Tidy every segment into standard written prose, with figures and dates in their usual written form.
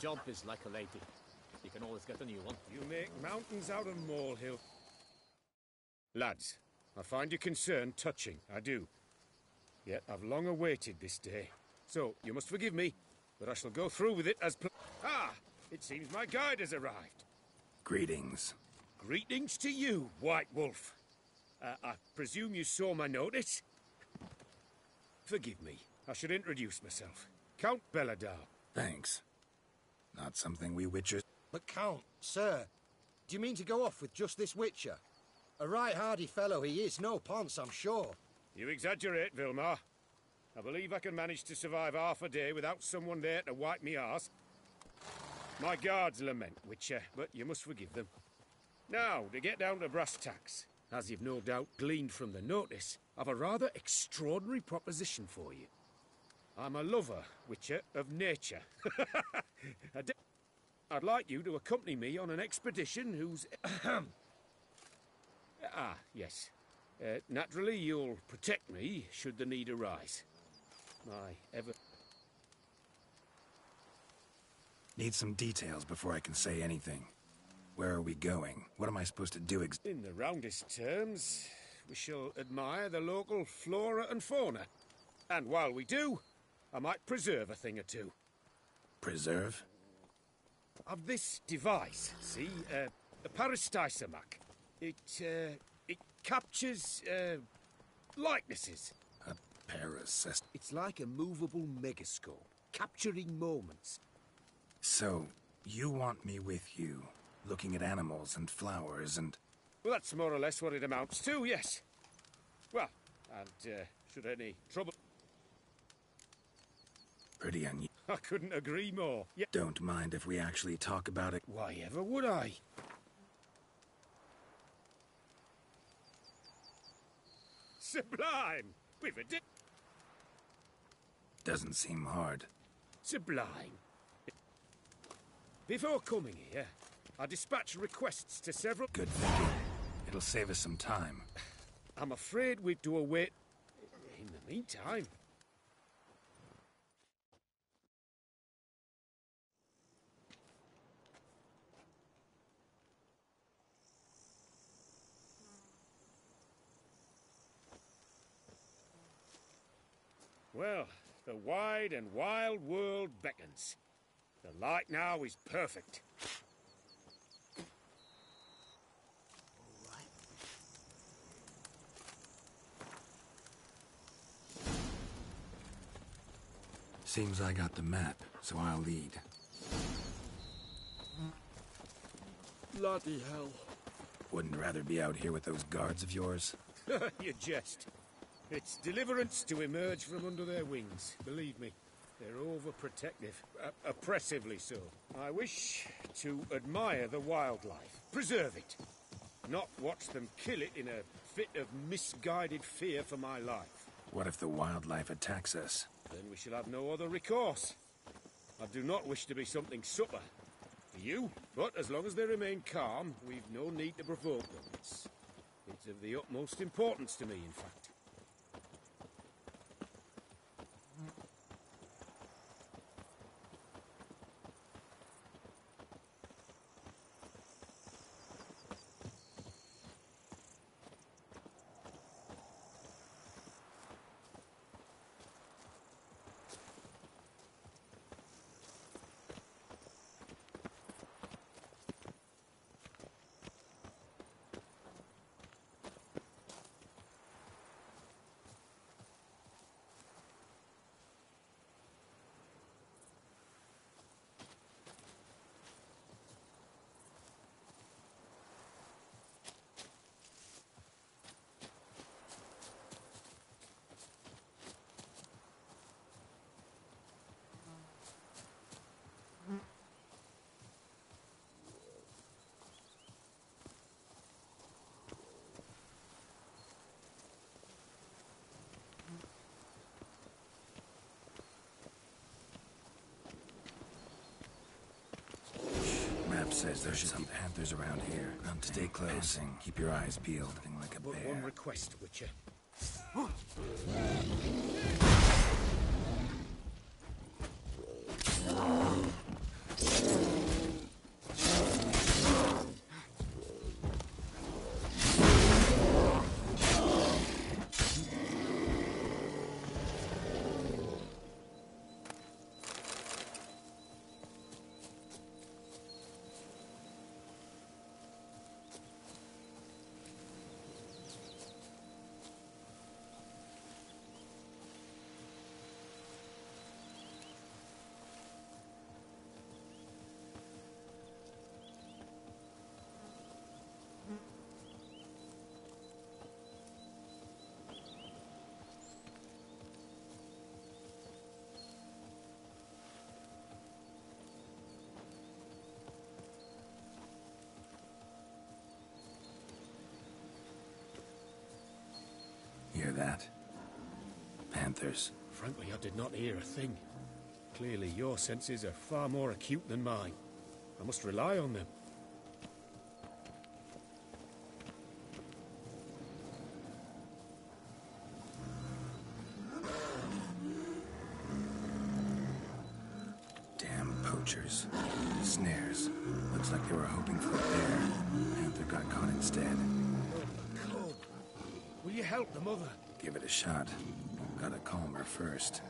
jump is like a lady. You can always get a new one. You make mountains out of molehill. Lads, I find your concern touching, I do. Yet I've long awaited this day. So, you must forgive me, but I shall go through with it as Ah! It seems my guide has arrived. Greetings. Greetings to you, White Wolf. I presume you saw my notice? Forgive me. I should introduce myself. Count Belladar. Thanks. Not something we Witchers... But Count, sir, do you mean to go off with just this Witcher? A right hardy fellow he is, no ponce, I'm sure. You exaggerate, Vilmar. I believe I can manage to survive half a day without someone there to wipe me arse. My guards lament, Witcher, but you must forgive them. Now, to get down to brass tacks, as you've no doubt gleaned from the notice, I've a rather extraordinary proposition for you. I'm a lover, Witcher, of nature. I'd like you to accompany me on an expedition whose... yes. Naturally, you'll protect me should the need arise. My ever... Need some details before I can say anything. Where are we going? What am I supposed to do In the roundest terms, we shall admire the local flora and fauna. And while we do, I might preserve a thing or two. Preserve? Of this device, see? A peristysomac. It captures, likenesses. A parasest... It's like a movable megascope, capturing moments. So, you want me with you, looking at animals and flowers and... Well, that's more or less what it amounts to, yes. Well, and, should any trouble... Pretty unusual. I couldn't agree more. Yeah. Don't mind if we actually talk about it. Why ever would I? Sublime! We've a Doesn't seem hard. Sublime. Before coming here, I dispatched requests to several... Good thinking. It'll save us some time. I'm afraid we've to await... In the meantime... Well, the wide and wild world beckons. The light now is perfect. Seems I got the map, so I'll lead. Bloody hell. Wouldn't rather be out here with those guards of yours? You jest. It's deliverance to emerge from under their wings, believe me. They're overprotective, oppressively so. I wish to admire the wildlife, preserve it, not watch them kill it in a fit of misguided fear for my life. What if the wildlife attacks us? Then we shall have no other recourse. I do not wish to be something supper for you, but as long as they remain calm, we've no need to provoke them. It's of the utmost importance to me, in fact. Says there's some panthers around here. Stay close. Keep your eyes peeled. Like a But bear. one request, Witcher. that? Panthers. Frankly, I did not hear a thing. Clearly, your senses are far more acute than mine. I must rely on them. Damn poachers. Snares. Looks like they were hoping for a bear. Panther got caught instead. Come. Will you help the mother? Give it a shot. Gotta calm her first.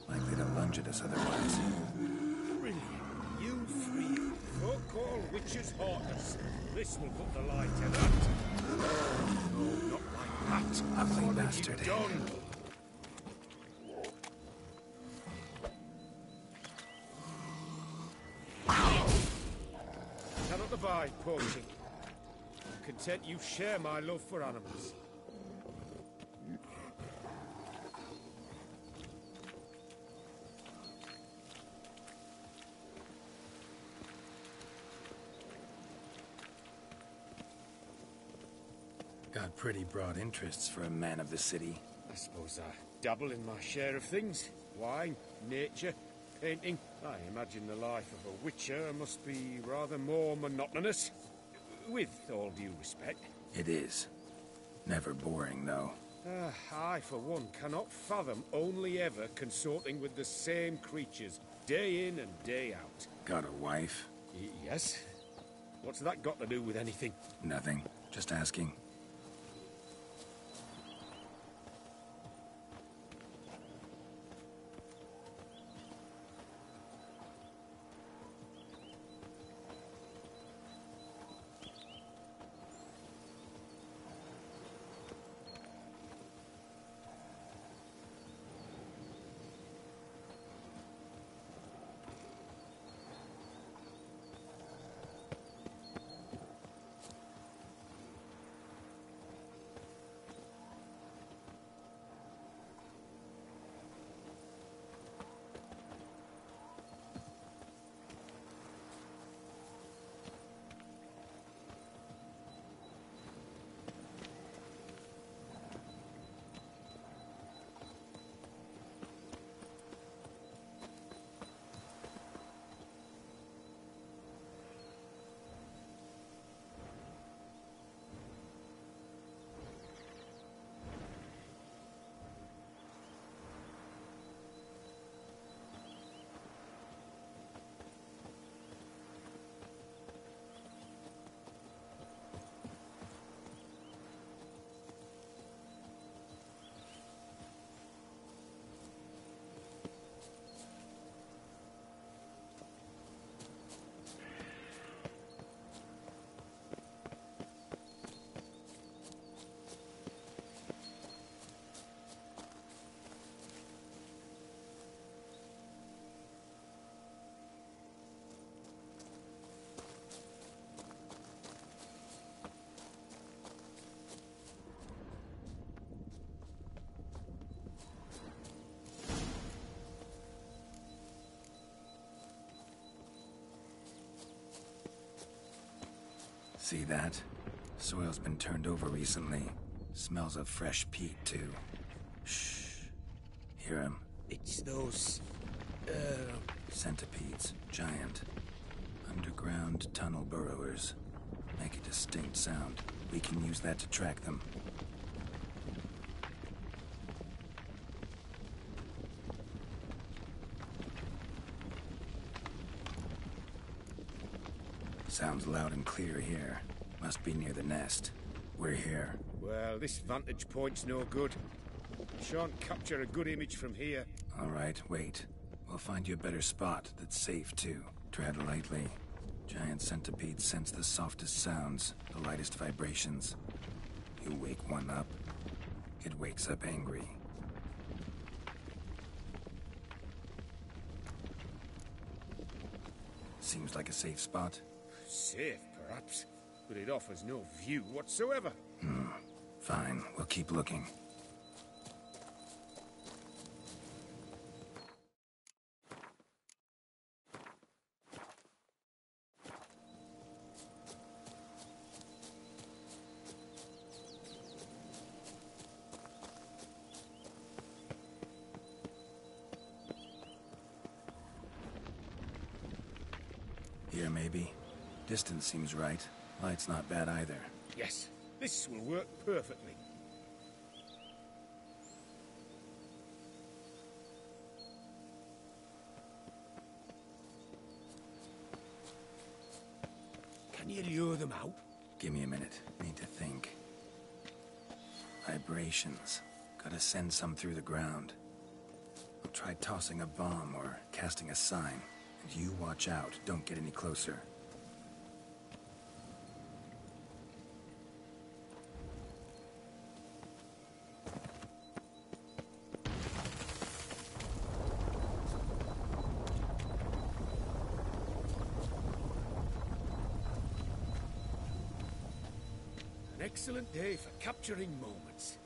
Likely to lunge at us otherwise. Brilliant. You three. Fuck all witches' hawkers. This will put the light to that. No, not like that. Ugly What bastard. have you done? Cannot abide poaching. I'm content you share my love for animals. Got pretty broad interests for a man of the city. I suppose I dabble in my share of things. Wine, nature, painting. I imagine the life of a witcher must be rather more monotonous. With all due respect. It is. Never boring, though. I, for one, cannot fathom only ever consorting with the same creatures, day in and day out. Got a wife? Yes? What's that got to do with anything? Nothing. Just asking. See that? Soil's been turned over recently. Smells of fresh peat, too. Shh. Hear him? It's those... Centipedes. Giant. Underground tunnel burrowers. Make a distinct sound. We can use that to track them. Sounds loud and clear here. Must be near the nest. We're here. Well, this vantage point's no good. Shan't capture a good image from here. All right, wait. We'll find you a better spot that's safe, too. Tread lightly. Giant centipedes sense the softest sounds, the lightest vibrations. You wake one up, it wakes up angry. Seems like a safe spot. Safe, perhaps, but it offers no view whatsoever. Fine, we'll keep looking. Here, maybe? Distance seems right. Light's not bad either. Yes, this will work perfectly. Can you lure them out? Give me a minute. Need to think. Vibrations. Gotta send some through the ground. I'll try tossing a bomb or casting a sign. And you watch out. Don't get any closer. An excellent day for capturing moments.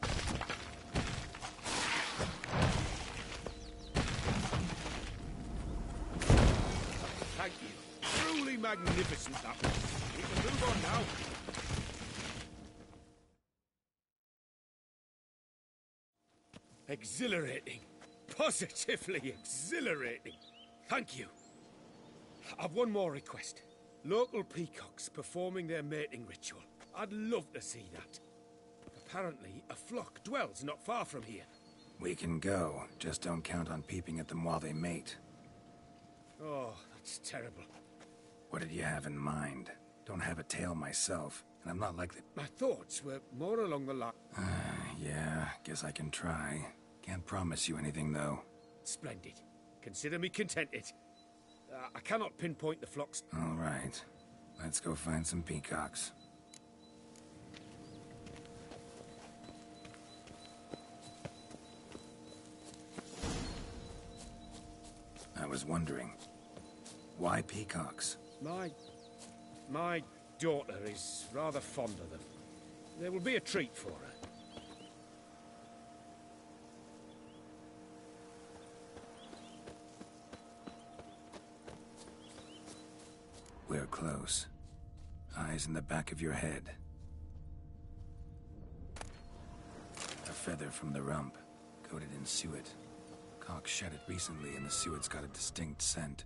Thank you. Truly magnificent, that was. We can move on now. Exhilarating. Positively exhilarating. Thank you. I've one more request. Local peacocks performing their mating ritual. I'd love to see that. Apparently, a flock dwells not far from here. We can go. Just don't count on peeping at them while they mate. Oh, that's terrible. What did you have in mind? Don't have a tail myself, and I'm not like the... My thoughts were more along the line... Yeah, guess I can try. Can't promise you anything, though. Splendid. Consider me contented. I cannot pinpoint the flocks. All right. Let's go find some peacocks. I was wondering, why peacocks? My daughter is rather fond of them. There will be a treat for her. We're close. Eyes in the back of your head. A feather from the rump, coated in suet. Cock shed it recently, and the suet's got a distinct scent.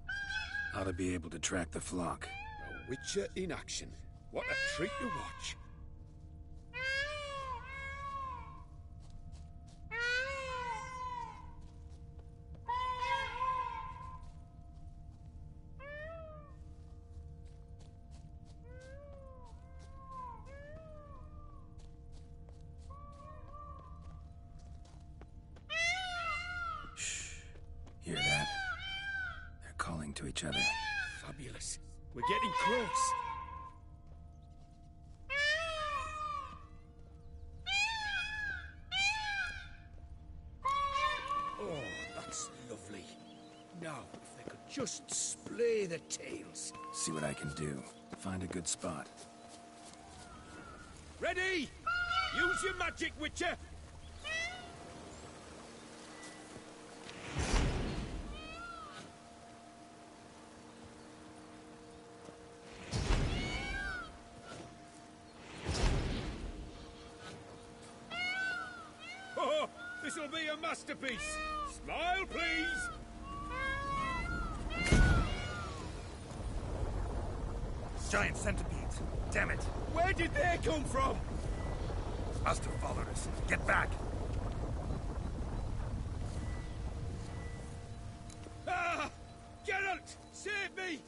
Ought to be able to track the flock. A witcher in action. What a treat to watch. Hear that? They're calling to each other. Fabulous. We're getting close. Oh, that's lovely. Now, if they could just splay the tails. See what I can do. Find a good spot. Ready? Use your magic, Witcher! Oh, this'll be a masterpiece! Smile, please! Giant centipedes. Damn it. Where did they come from? Must have followed us. Get back. Ah! Geralt! Save me!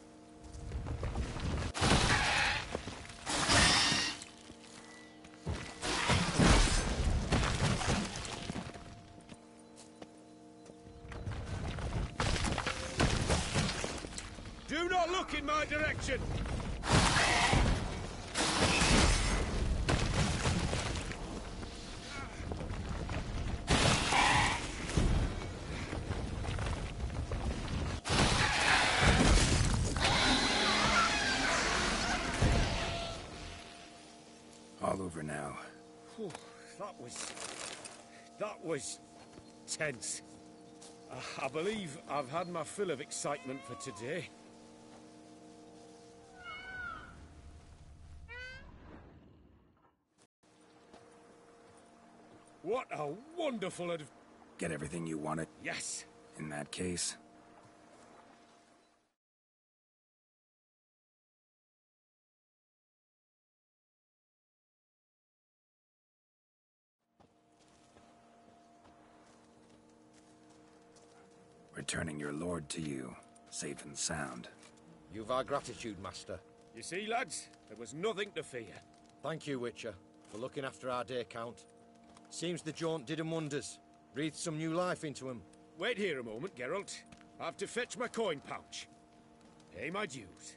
Do not look in my direction! All over now. Whew, that was tense. I believe I've had my fill of excitement for today. What a wonderful Get everything you wanted? Yes. In that case, returning your lord to you, safe and sound. You've our gratitude, Master. You see, lads, there was nothing to fear. Thank you, Witcher, for looking after our day count. Seems the jaunt did 'em wonders. Breathed some new life into 'em. Wait here a moment, Geralt. I have to fetch my coin pouch. Pay my dues.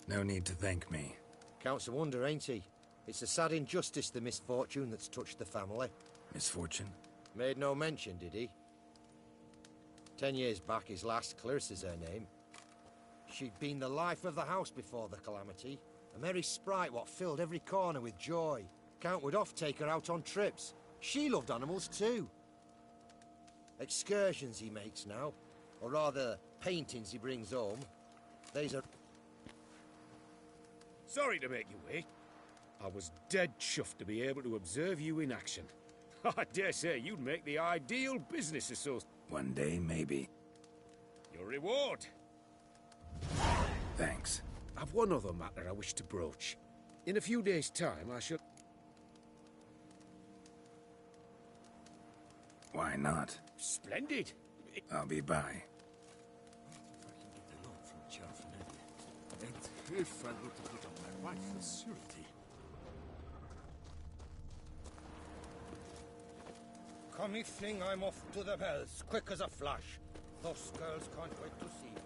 No need to thank me. Count's a wonder, ain't he? It's a sad injustice, the misfortune that's touched the family. Misfortune? Made no mention, did he? 10 years back, his last, Clarissa's her name. She'd been the life of the house before the calamity. A merry sprite what filled every corner with joy. Count would oft take her out on trips. She loved animals too. Excursions he makes now, or rather, paintings he brings home. They's a... Sorry to make you wait. I was dead chuffed to be able to observe you in action. I dare say you'd make the ideal business associate. One day, maybe. Your reward. Thanks. I've one other matter I wish to broach. In a few days' time, I shall... Why not? Splendid. I'll be by. If I can get the loan from Jarfanelli, and if I look to put up my wife's for surety. Come, me fling, I'm off to the bells, quick as a flash. Those girls can't wait to see me.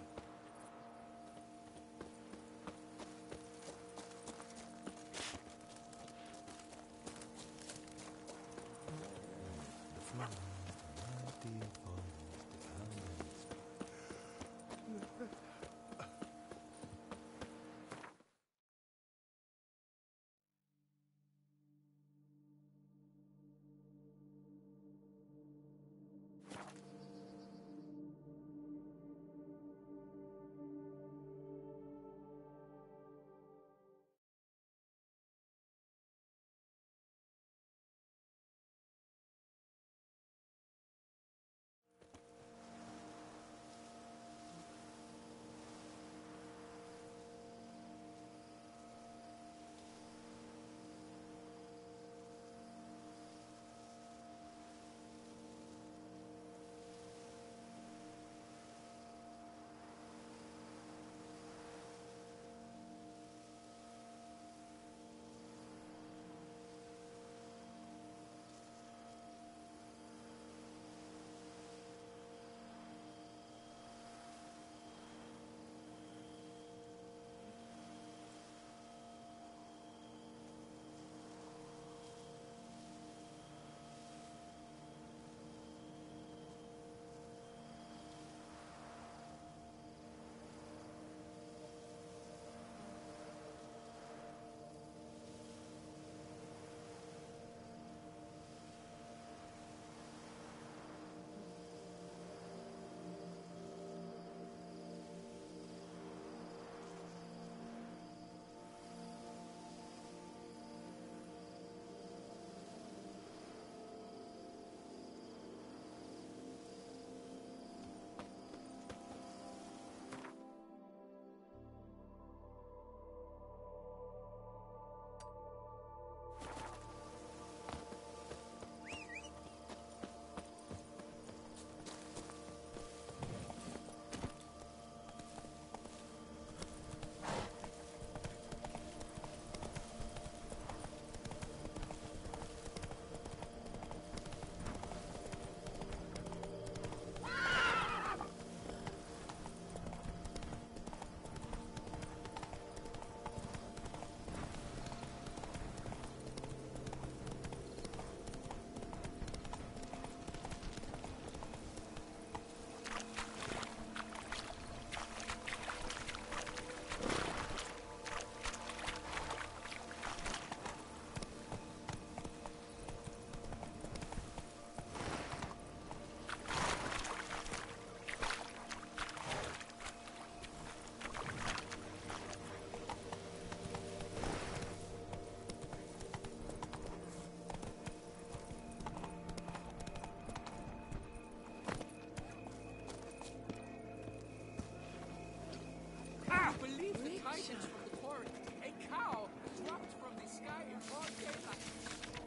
items from the quarry. A cow dropped from the sky in broad daylight.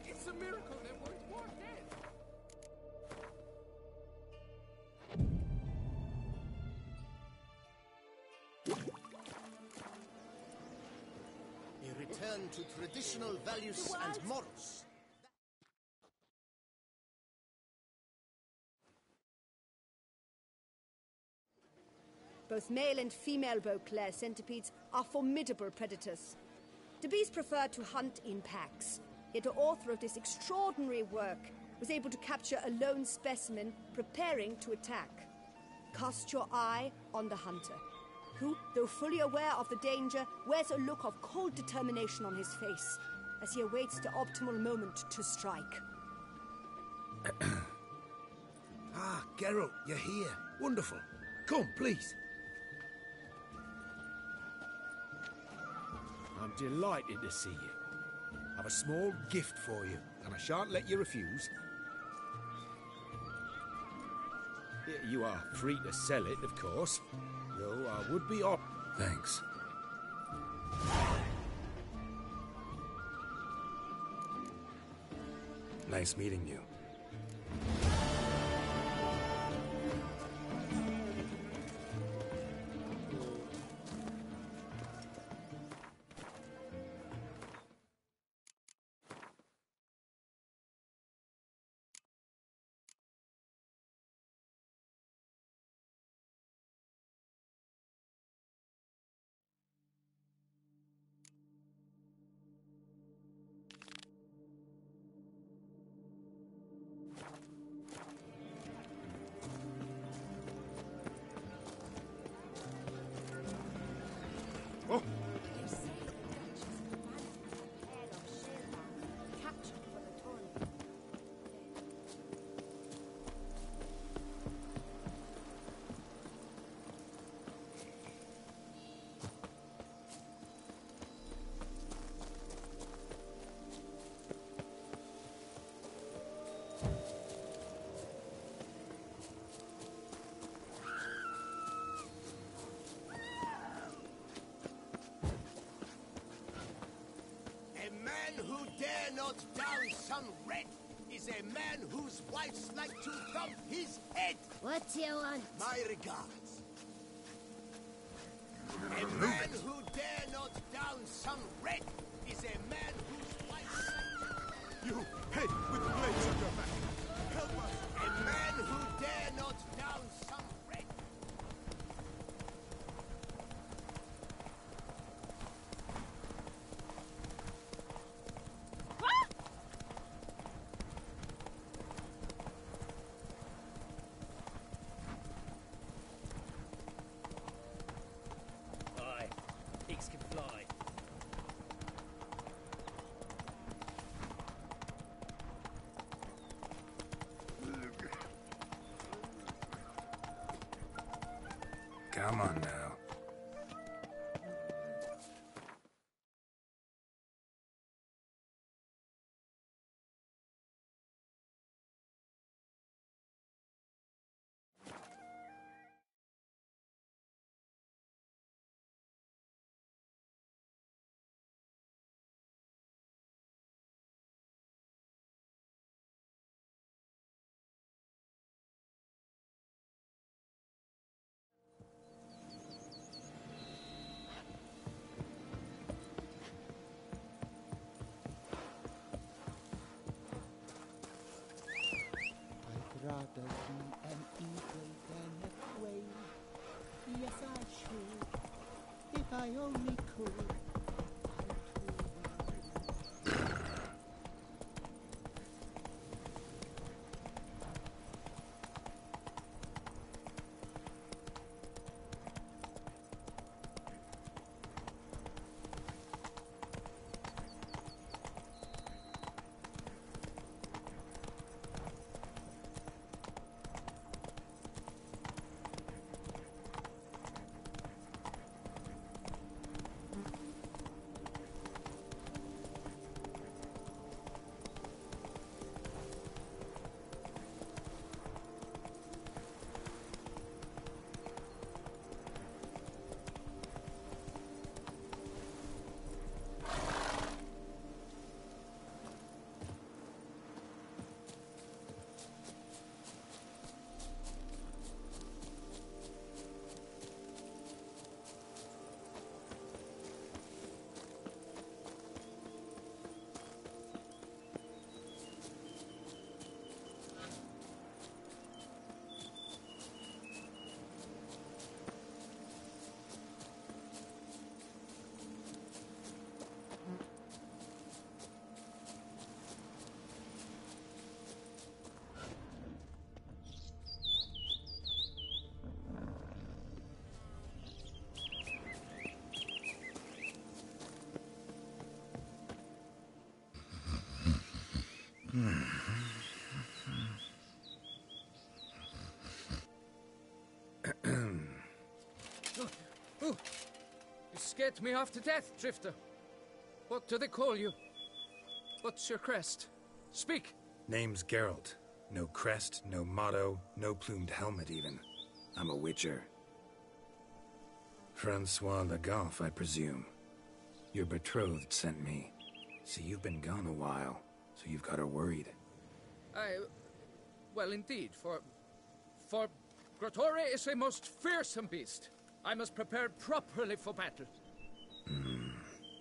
It's a miracle they weren't more dead. A return to traditional values and morals. Both male and female Beauclair centipedes are formidable predators. The bees prefer to hunt in packs, yet the author of this extraordinary work was able to capture a lone specimen preparing to attack. Cast your eye on the hunter, who, though fully aware of the danger, wears a look of cold determination on his face as he awaits the optimal moment to strike. Ah, Geralt, you're here. Wonderful. Come, please. I'm delighted to see you. I've a small gift for you, and I shan't let you refuse. You are free to sell it, of course, though I would be off. Thanks. Nice meeting you. Oh, They say the Dutch is commanding the head of Sherman, captured for the tournament. A man who dare not down some red is a man whose wives like to thump his head. What do you want? My regards. A man who dare not down some red is a man whose wives like you, head with blades on your back. Help us. a man who dare not down some red. Aye, pigs can fly. Come on now. I'd rather be an eagle than a quail. Yes, I should, if I only could. Ooh, you scared me half to death, Drifter. What do they call you? What's your crest? Speak! Name's Geralt. No crest, no motto, no plumed helmet even. I'm a witcher. Francois Le Goff, I presume. Your betrothed sent me. See, you've been gone a while, so you've got her worried. Well, indeed, for Grotore is a most fearsome beast. I must prepare properly for battle.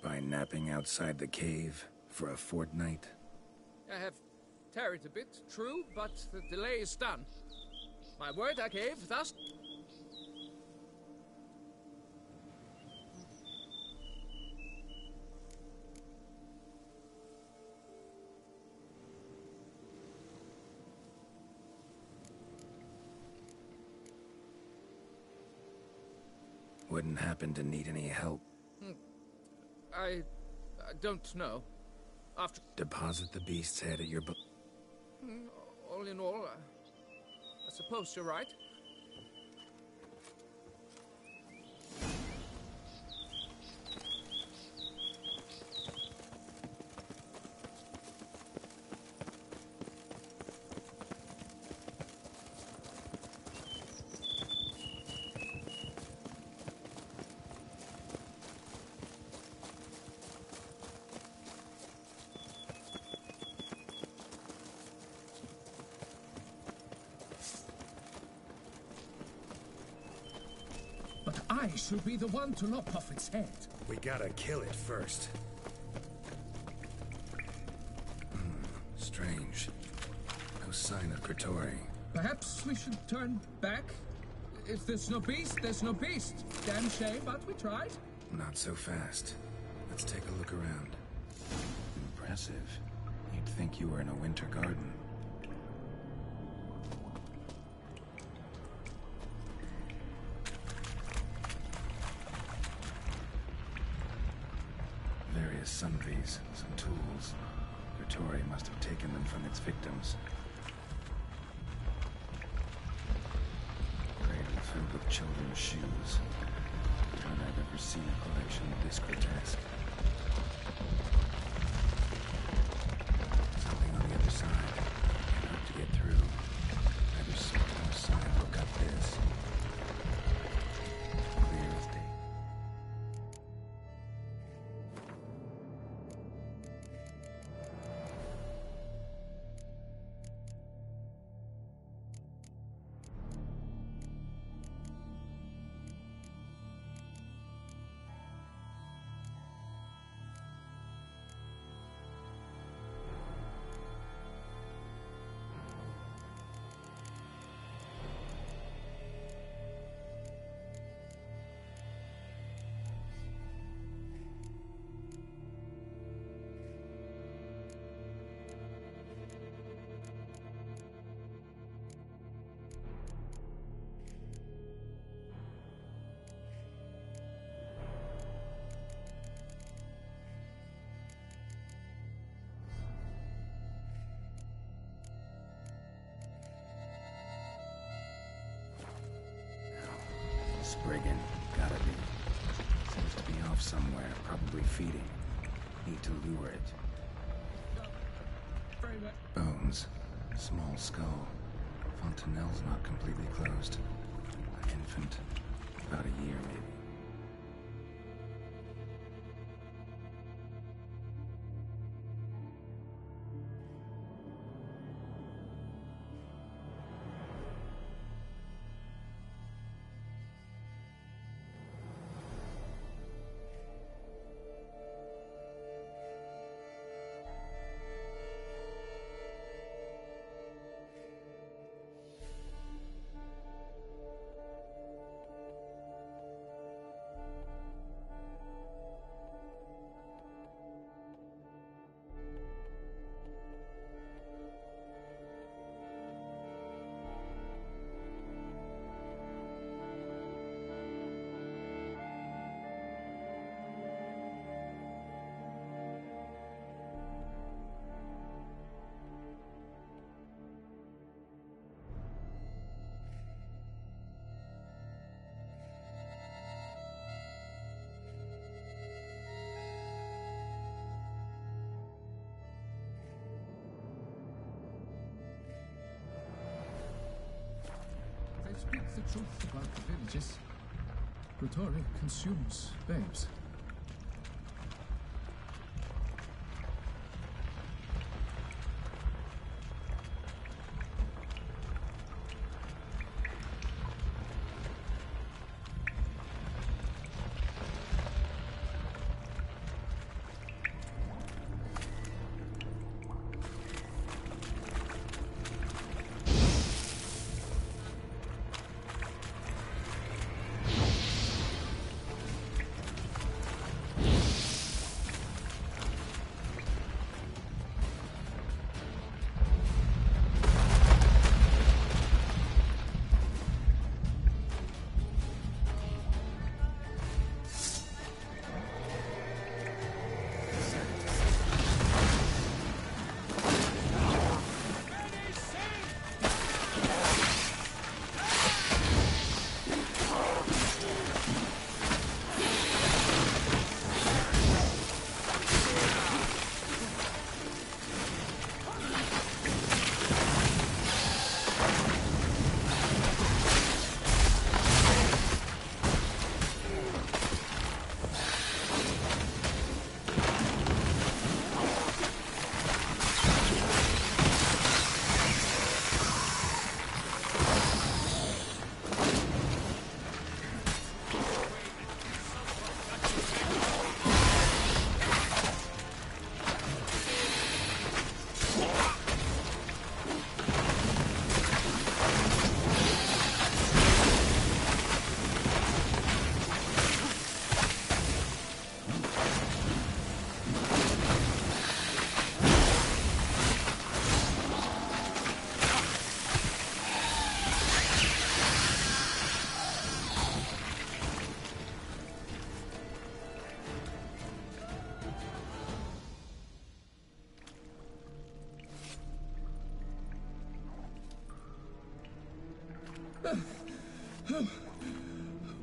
By napping outside the cave for a fortnight? I have tarried a bit, true, but the delay is done. My word I gave, thus... Wouldn't happen to need any help. I don't know. After... Deposit the beast's head at your All in all, I suppose you're right. But I should be the one to lop off its head. We gotta kill it first. Strange. No sign of Grotore. Perhaps we should turn back? If there's no beast, there's no beast. Damn shame, but we tried. Not so fast. Let's take a look around. Impressive. You'd think you were in a winter garden. Various sundries, some tools. Grotore must have taken them from its victims. Cradle filled with children's shoes. Doubt I've ever seen a collection this grotesque. Something on the other side. Can't hope to get through. Better sort no sign or cut this. Clear as day. Spriggan, gotta be. Seems to be off somewhere, probably feeding. Need to lure it. Bones. Small skull. Fontanelle's not completely closed. An infant. About a year, maybe. the truth about the villages. Praetori consumes babes.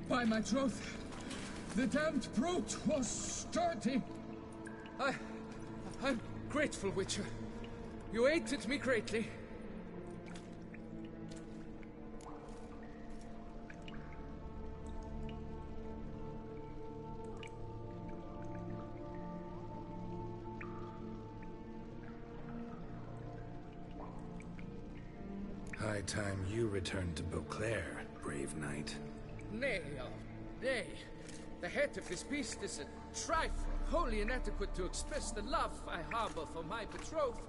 By my troth, the damned brute was sturdy. I'm grateful, Witcher. You aided me greatly. High time you returned to Beauclair, brave knight. Nay, oh, nay. The head of this beast is a trifle, wholly inadequate to express the love I harbor for my betrothed.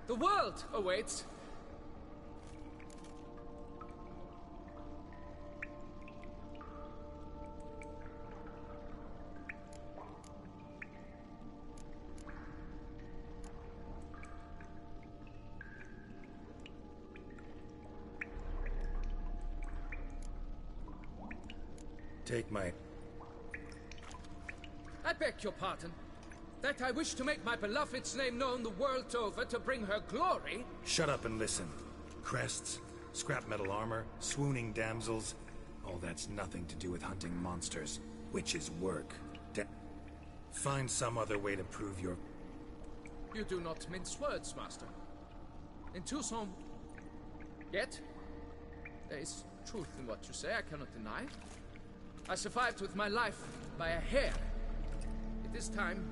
The world awaits. Take my... I beg your pardon. That I wish to make my beloved's name known the world over to bring her glory? Shut up and listen. Crests, scrap metal armor, swooning damsels. All that's nothing to do with hunting monsters. Witches' work. Find some other way to prove your... You do not mince words, master. In Tucson... Yet, there is truth in what you say, I cannot deny. I survived with my life by a hair. It is time.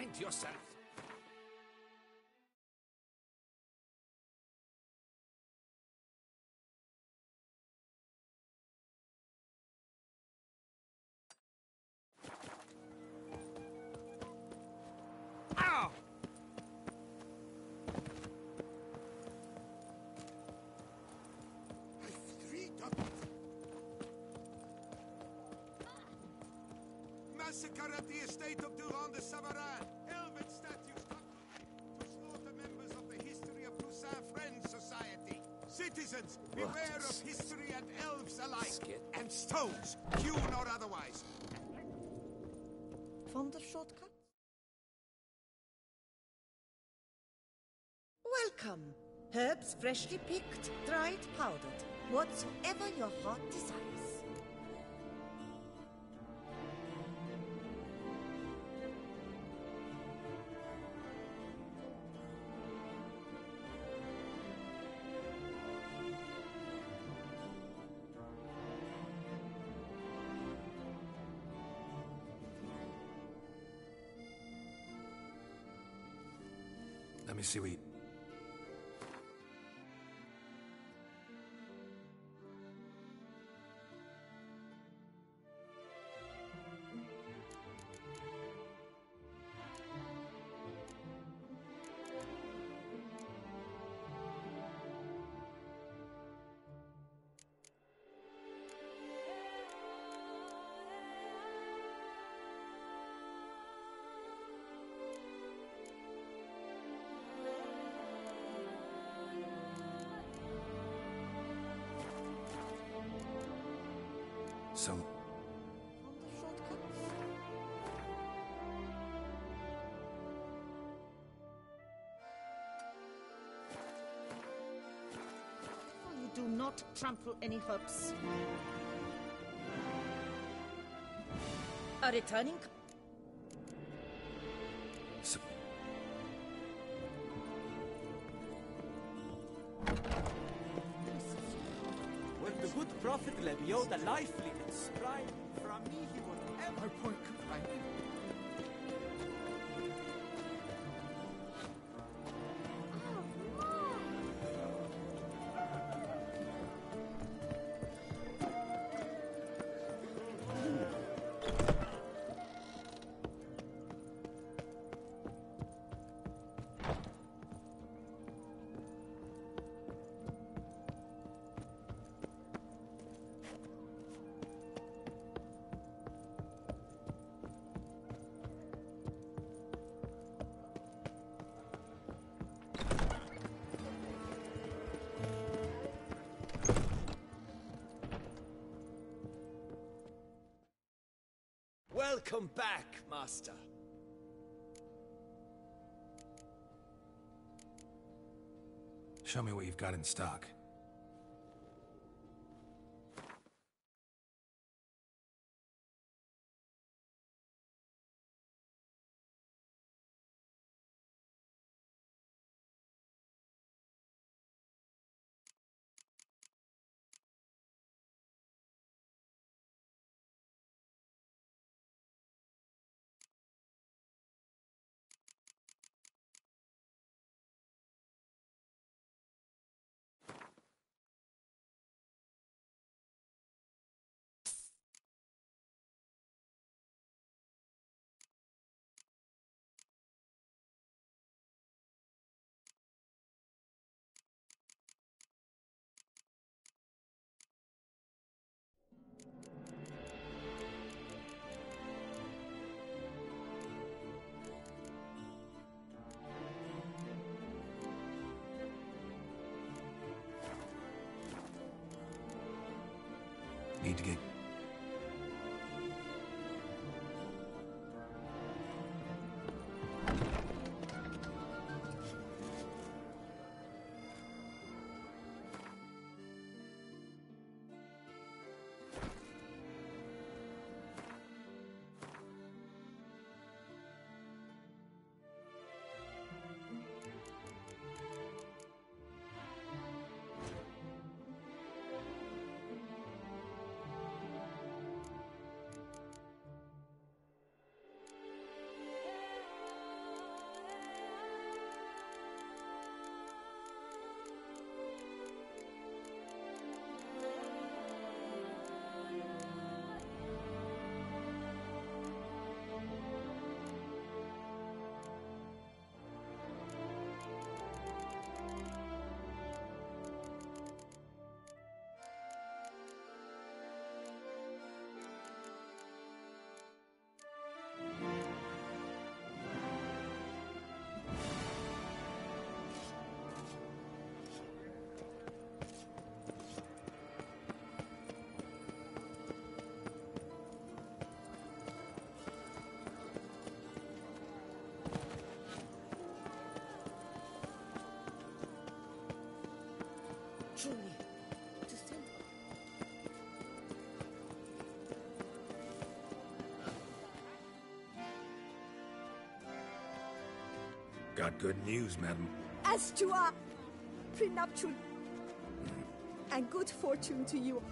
Mind yourself. Ow! I've 3 ducats. Massacre at the estate of Durand de Savarin. Helmet statues to slaughter members of the History of Toussaint Friends Society. Citizens, beware of history and elves alike. And stones, hewn or otherwise. Fond of shortcuts? Welcome. Herbs freshly picked, dried, powdered. Whatsoever your heart desires. Let me see what you... So... Fond of shortcuts? You do not trample any herbs. A returning... So... When the good prophet Lebio, the life leader, sprang from me, he would ever point complaining. Welcome back, Master. Show me what you've got in stock. Need to get... Truly, to think. Got good news, madam. As to our prenuptial and good fortune to you.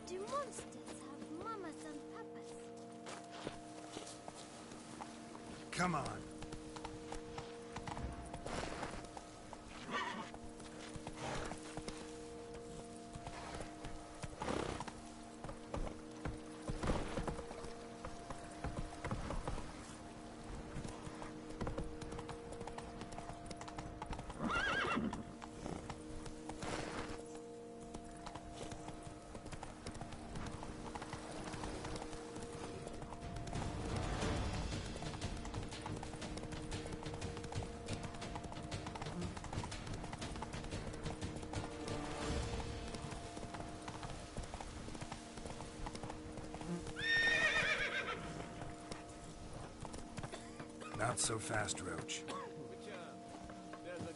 Do monsters have mamas and papas? Come on. Not so fast, Roach.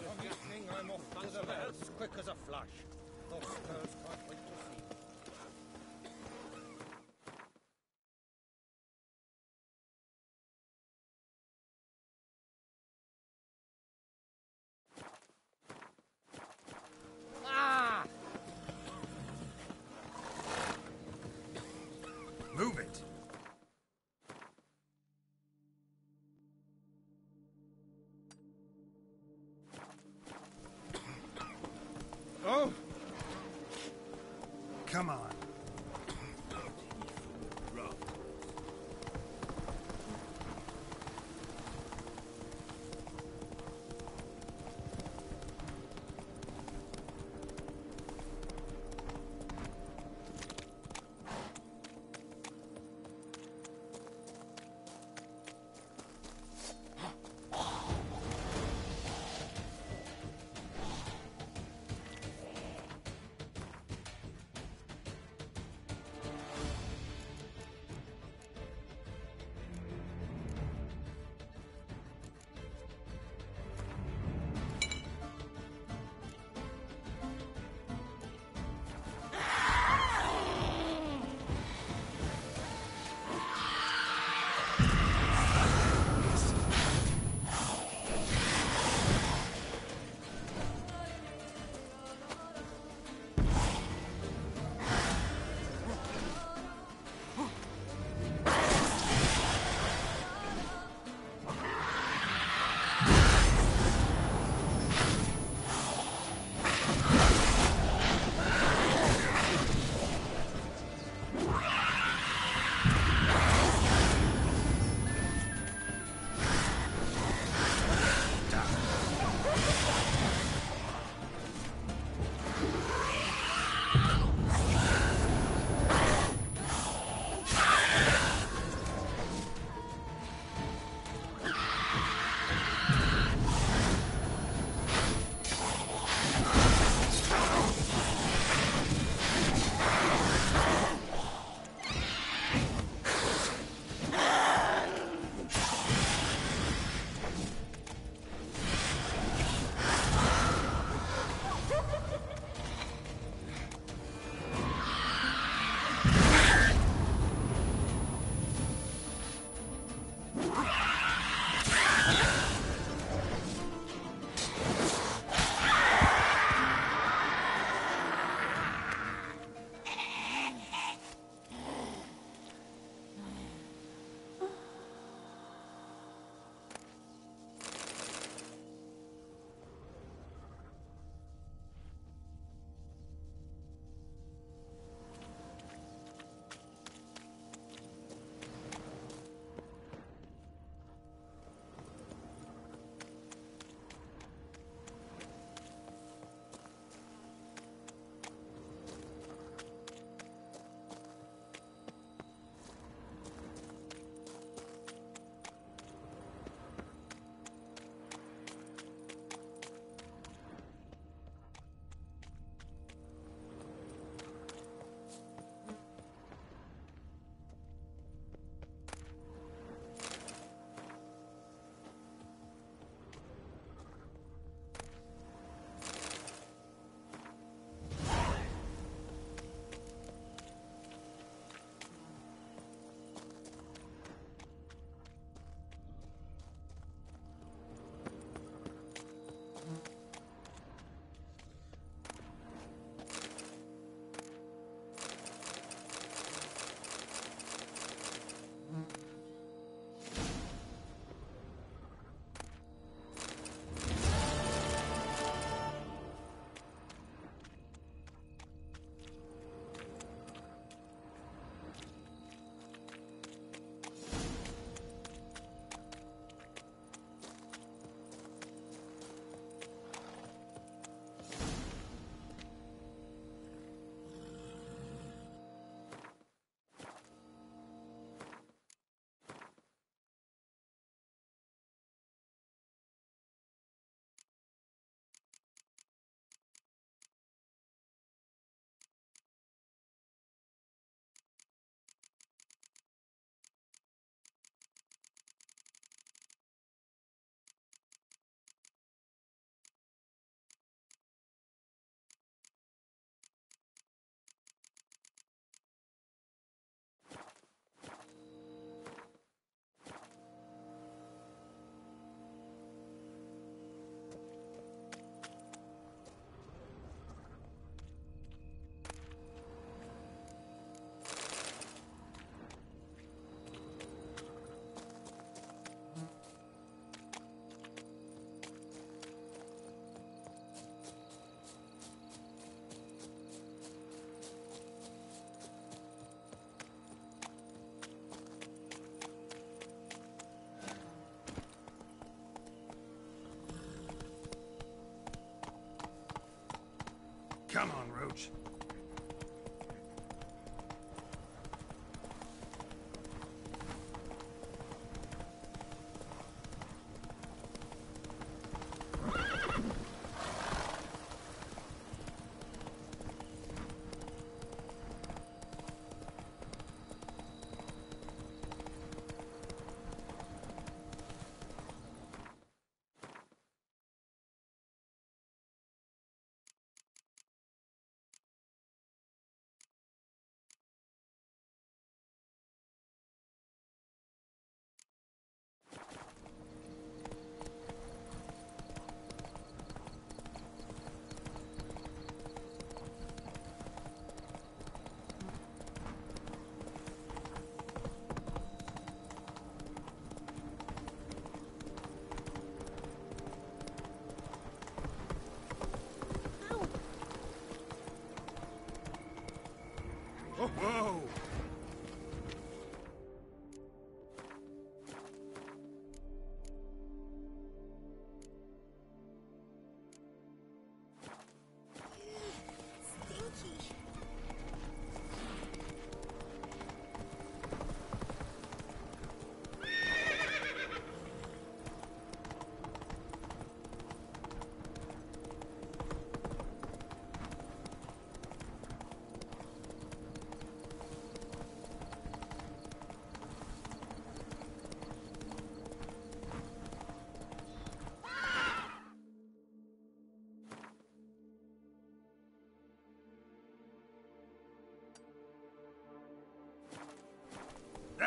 On this thing, I'm off to the bells, quick as a flash. Those girls can't wait to see. Move it! Oh! Come on.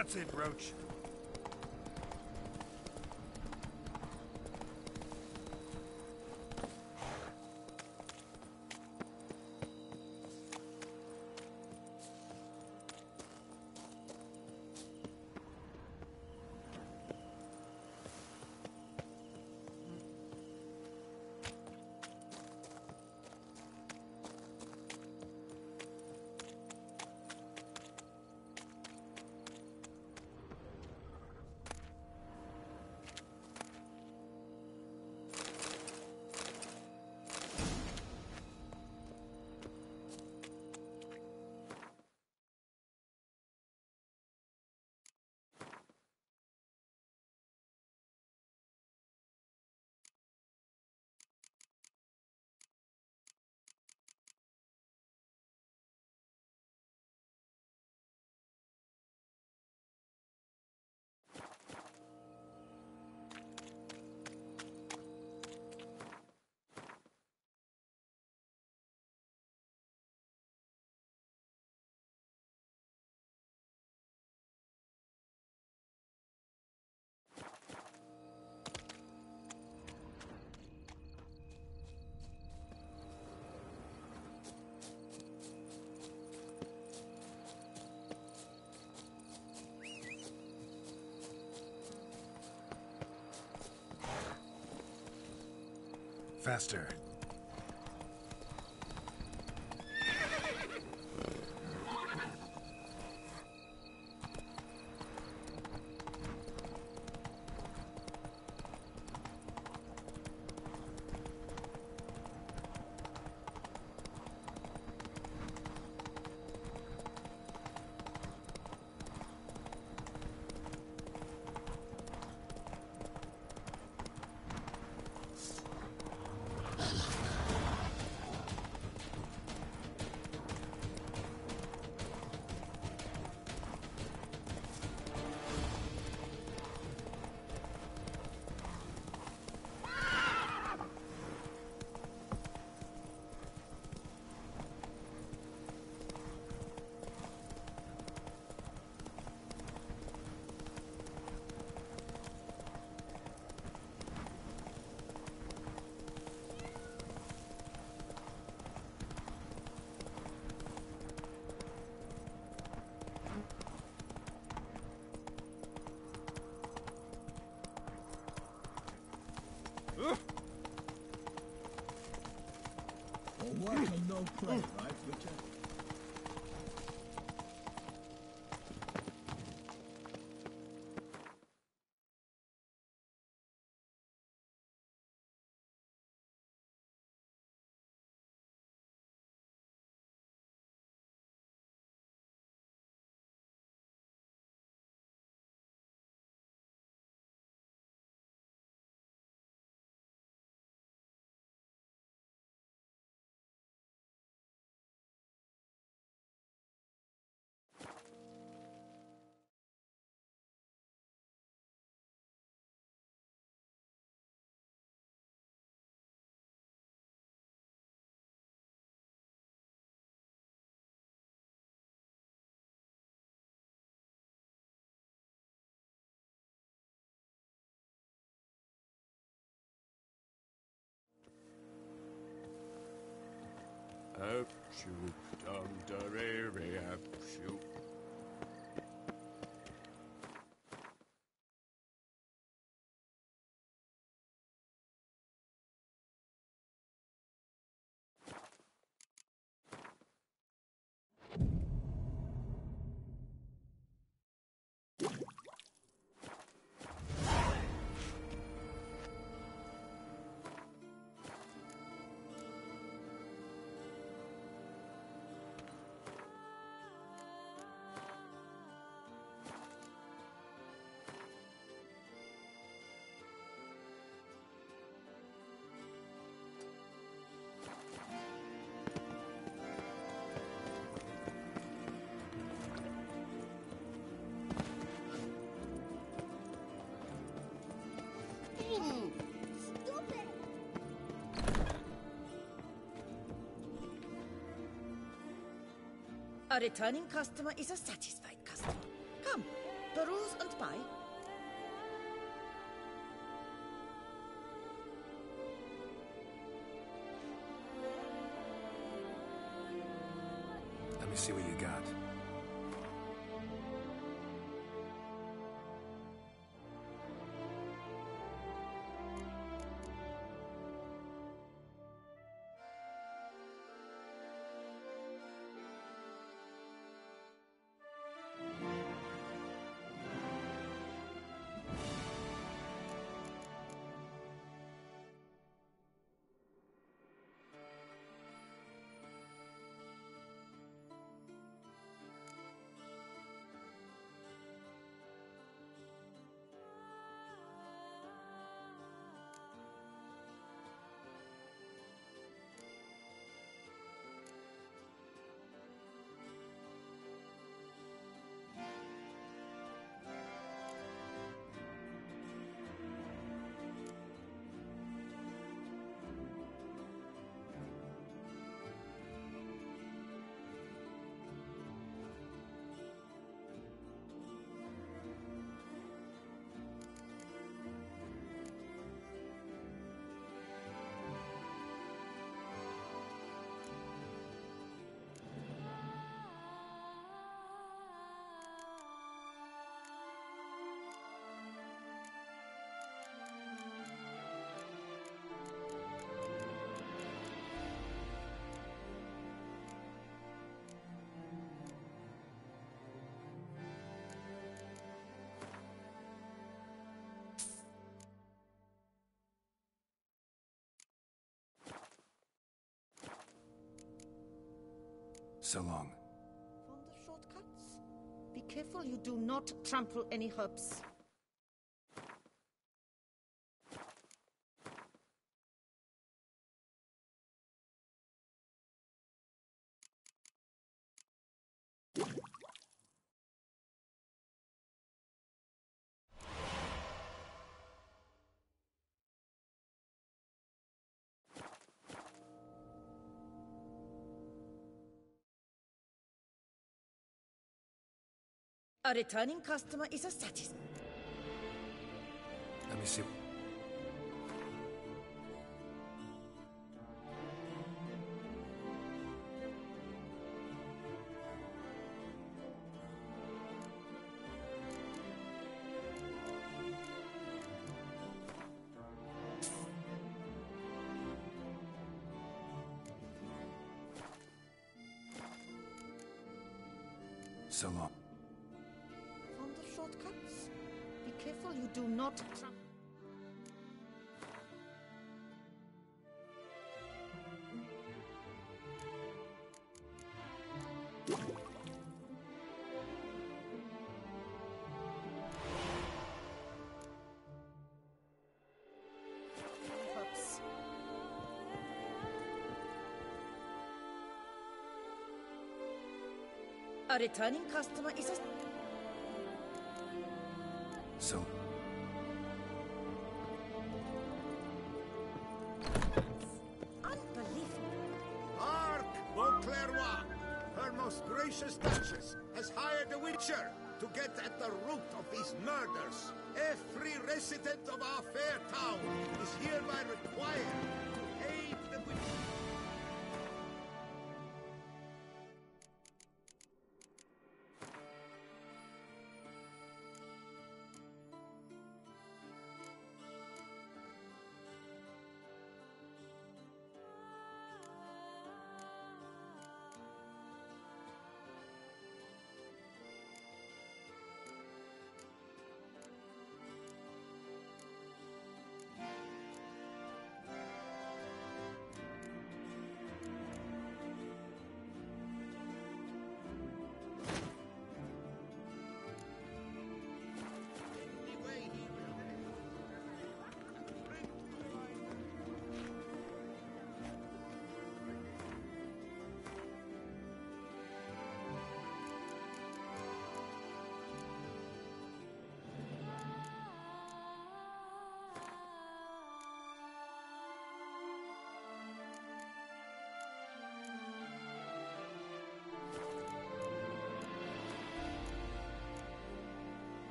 That's it, Roach. Faster. What a no play, right, Richard? Shoot, dum shoot. A returning customer is a satisfied customer. Come, The rules and by. Let me see what you got. So long. From the shortcuts. Be careful you do not trample any herbs. A returning customer is a satisfied. Let me see. So long. From the shortcuts. Be careful you do not trample. Herbs. A returning customer is a... So... Unbelievable. Hark, Beauclerc! Her most gracious Duchess has hired a witcher to get at the root of these murders. Every resident of our fair town is hereby required to aid the witcher.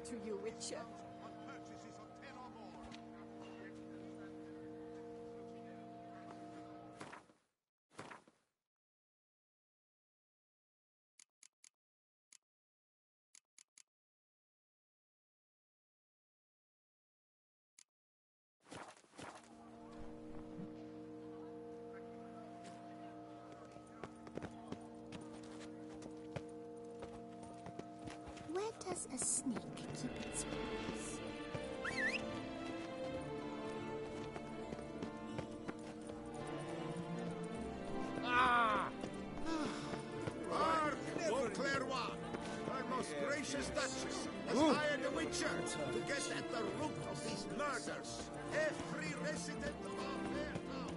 to you, Witcher. On purchases of 10 or more. Where does a snake keep its paws? Ah! Beauclerc, her most gracious Duchess, has hired a witcher to get at the root of these murders. Every resident of our fair town.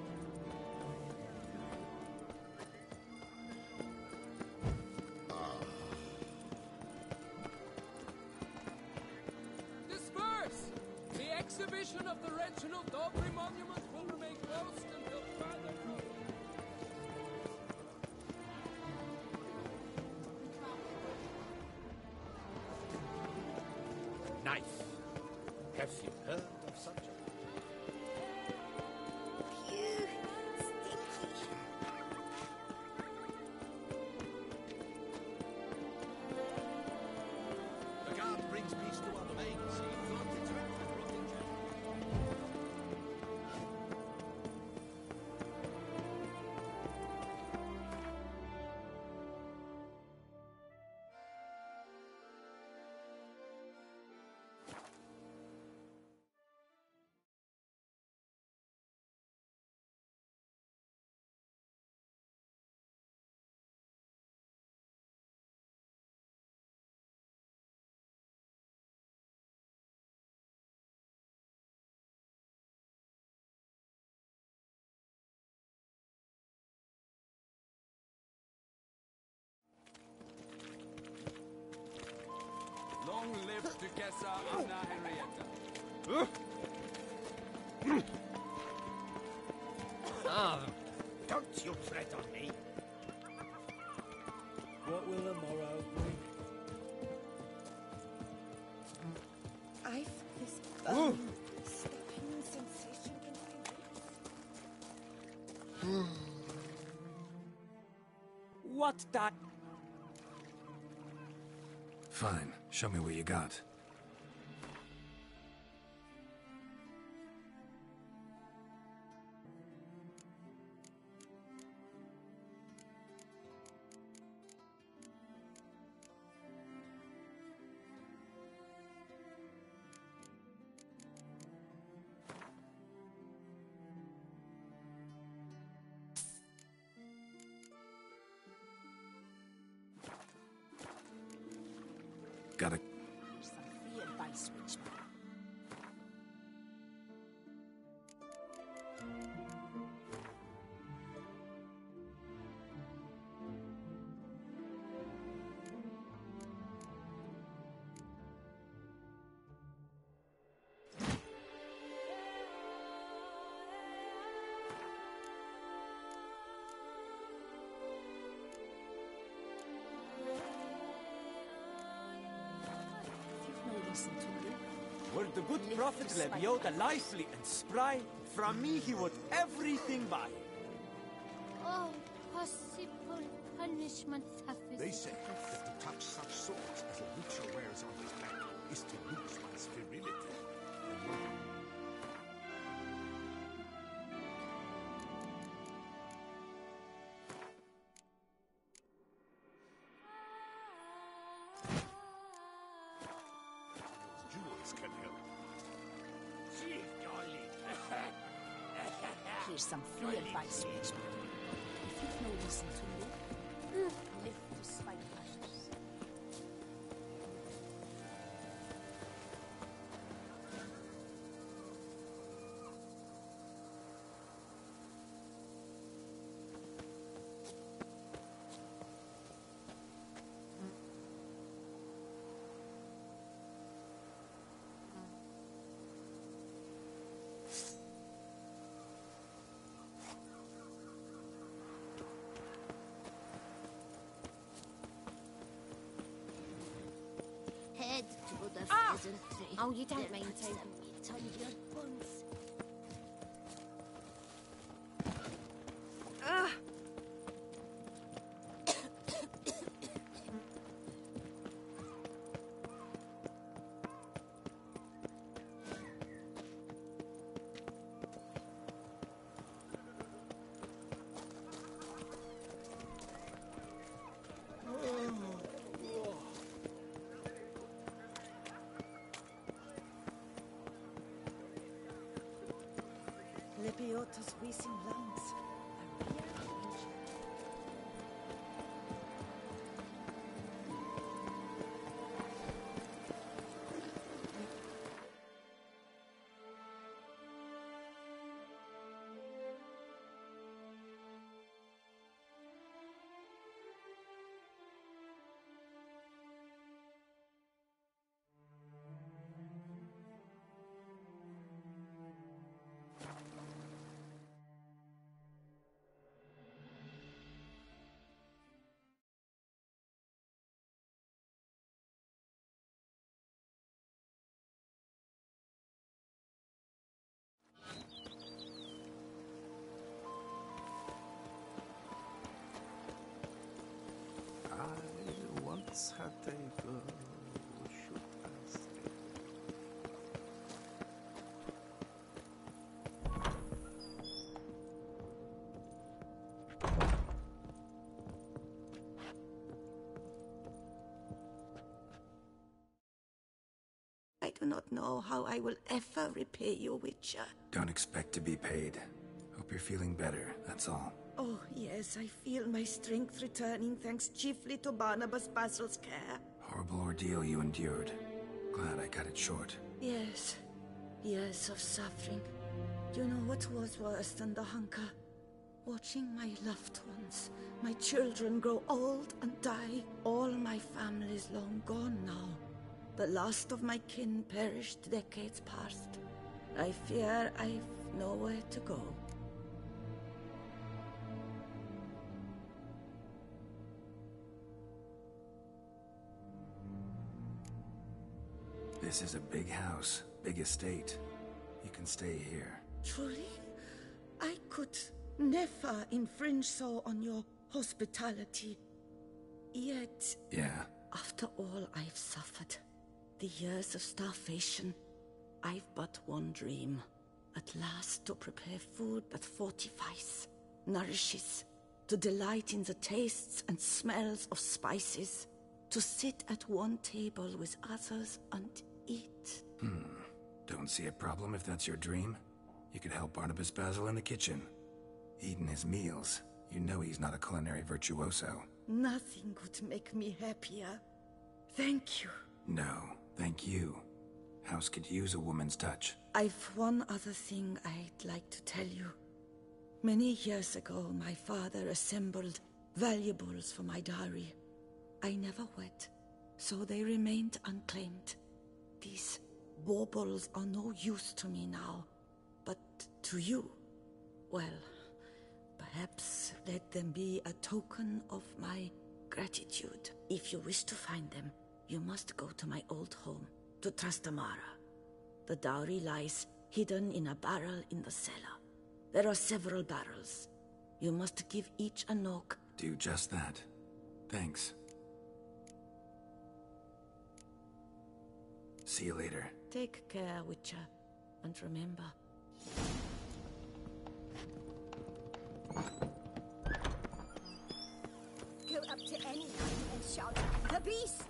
Disperse! The exhibition of the Reginald Dobry monument will remain closed until further notice. Knife. Have you heard of such a... Phew, stinky. The guard brings peace to our domains. He flaunt its red and rotting gem. Long live Duchessa Anna Henrietta. Ah, don't you fret on me. What will the morrow bring? I've this burning, stabbing sensation in my ribs. What that? Fine. Show me what you got. Got a... Some free advice, Witcher. Listen to me. Were the good prophet Lebioda lively and spry, from me he would everything buy. Oh, possible punishment have They say that to touch such swords as a witcher wears on his back is to lose one's virility. Jewels can help. Here's some free advice, Witcher. If you've no listen to me, live to spite others. Oh, you don't mean to. Lebiota's wheezing lungs. I once had a girl who should I stay? I do not know how I will ever repay you, Witcher. Don't expect to be paid. Hope you're feeling better, that's all. Oh, yes, I feel my strength returning thanks chiefly to Barnabas Basil's care. Horrible ordeal you endured. Glad I cut it short. Yes, years of suffering. You know what was worse than the hunger? Watching my loved ones, my children grow old and die. All my family is long gone now. The last of my kin perished decades past. I fear I've nowhere to go. This is a big house, big estate. You can stay here. Truly? I could never infringe so on your hospitality. Yet... Yeah? After all I've suffered, the years of starvation, I've but one dream. At last to prepare food that fortifies, nourishes, to delight in the tastes and smells of spices, to sit at one table with others and eat. Don't see a problem if that's your dream. You could help Barnabas Basil in the kitchen. Eating his meals. You know he's not a culinary virtuoso. Nothing could make me happier. Thank you. No, thank you. House could use a woman's touch. I've one other thing I'd like to tell you. Many years ago, my father assembled valuables for my dowry. I never wed, so they remained unclaimed. These baubles are no use to me now, but to you, well, perhaps let them be a token of my gratitude. If you wish to find them, you must go to my old home, to Trastamara. The dowry lies hidden in a barrel in the cellar. There are several barrels. You must give each a knock. Do just that. Thanks. See you later. Take care, Witcher, and remember... Go up to any knight and shout, "The beast!"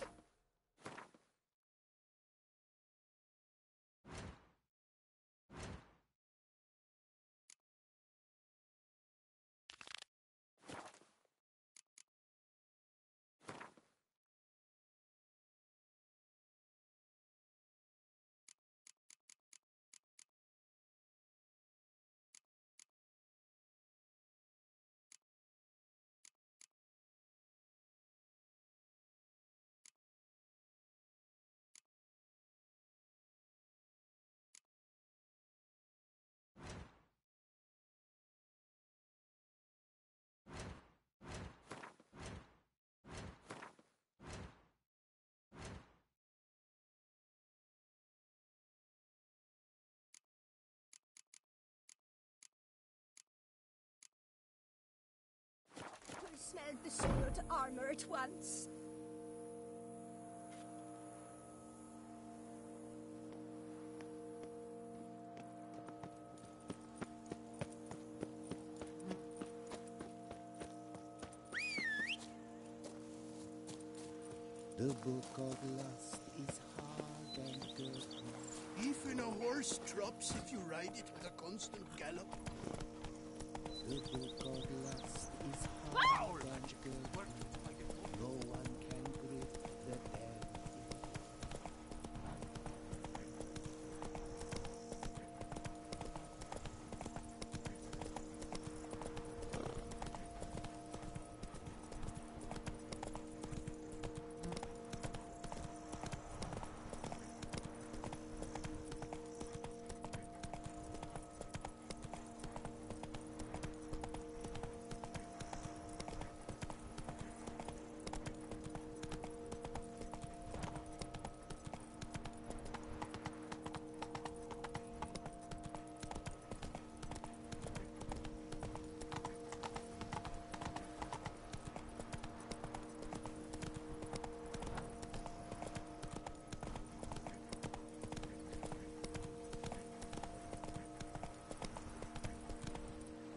weld the silver to armor at once. The book of lust is hard and good. Even a horse drops if you ride it with a constant gallop. The book of lust is hard and good. No one can grip the pen.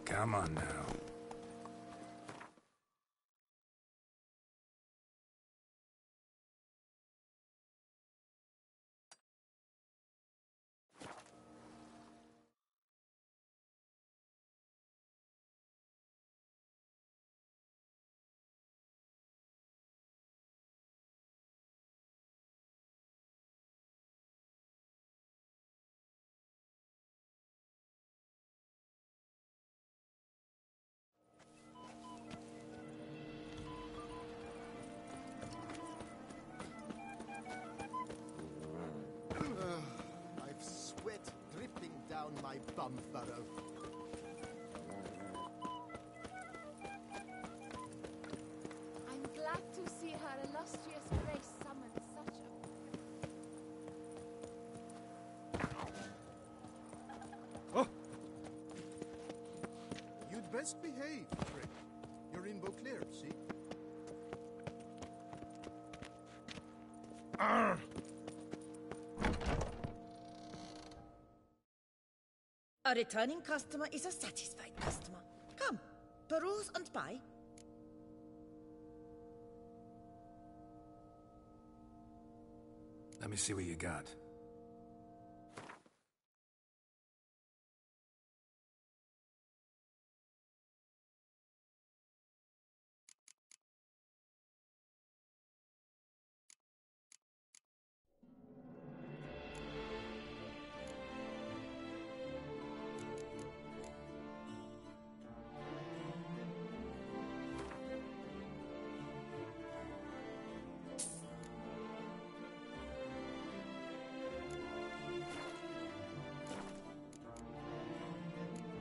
Come on now. I've sweat dripping down my bum furrow. I'm glad to see her illustrious grace summon such a... Oh! You'd best behave, Trick. You're in Beauclair, see? Arr! A returning customer is a satisfied customer. Come, peruse and buy. Let me see what you got.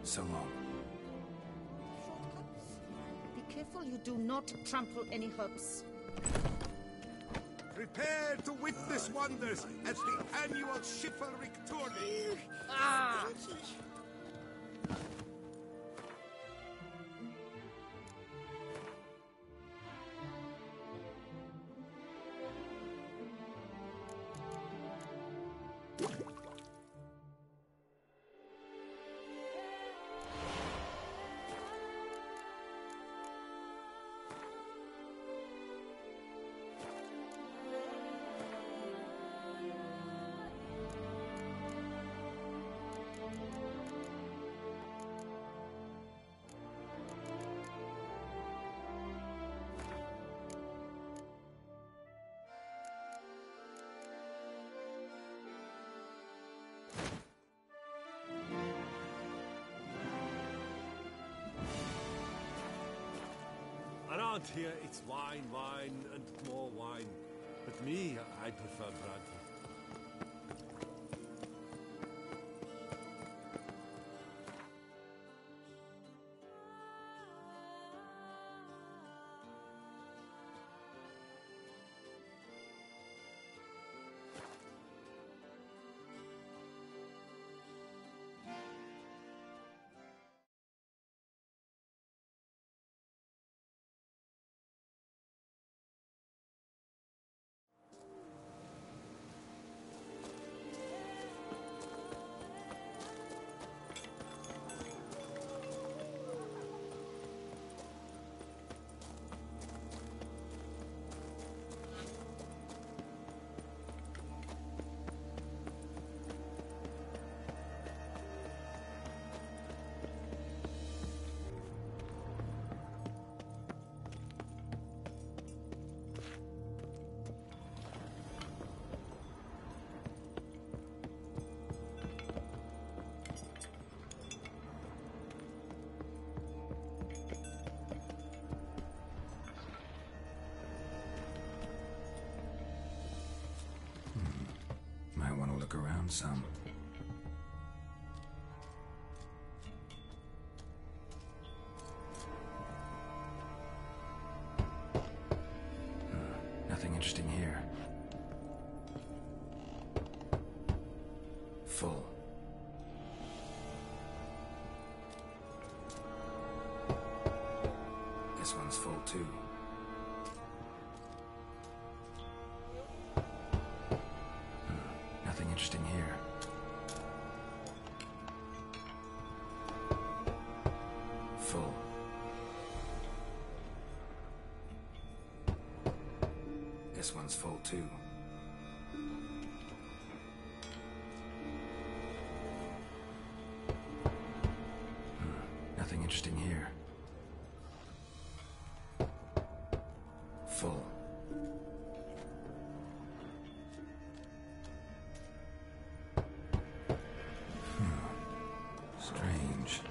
So long. Shortcuts. Be careful you do not trample any herbs. Prepare to witness wonders at the annual chivalric tourney. Ah! Around here, it's wine, wine, and more wine. But me, I prefer brandy. found some. Nothing interesting here. Full. This one's full too. Nothing interesting here. Full. This one's full too. Nothing interesting here. Full. Strange.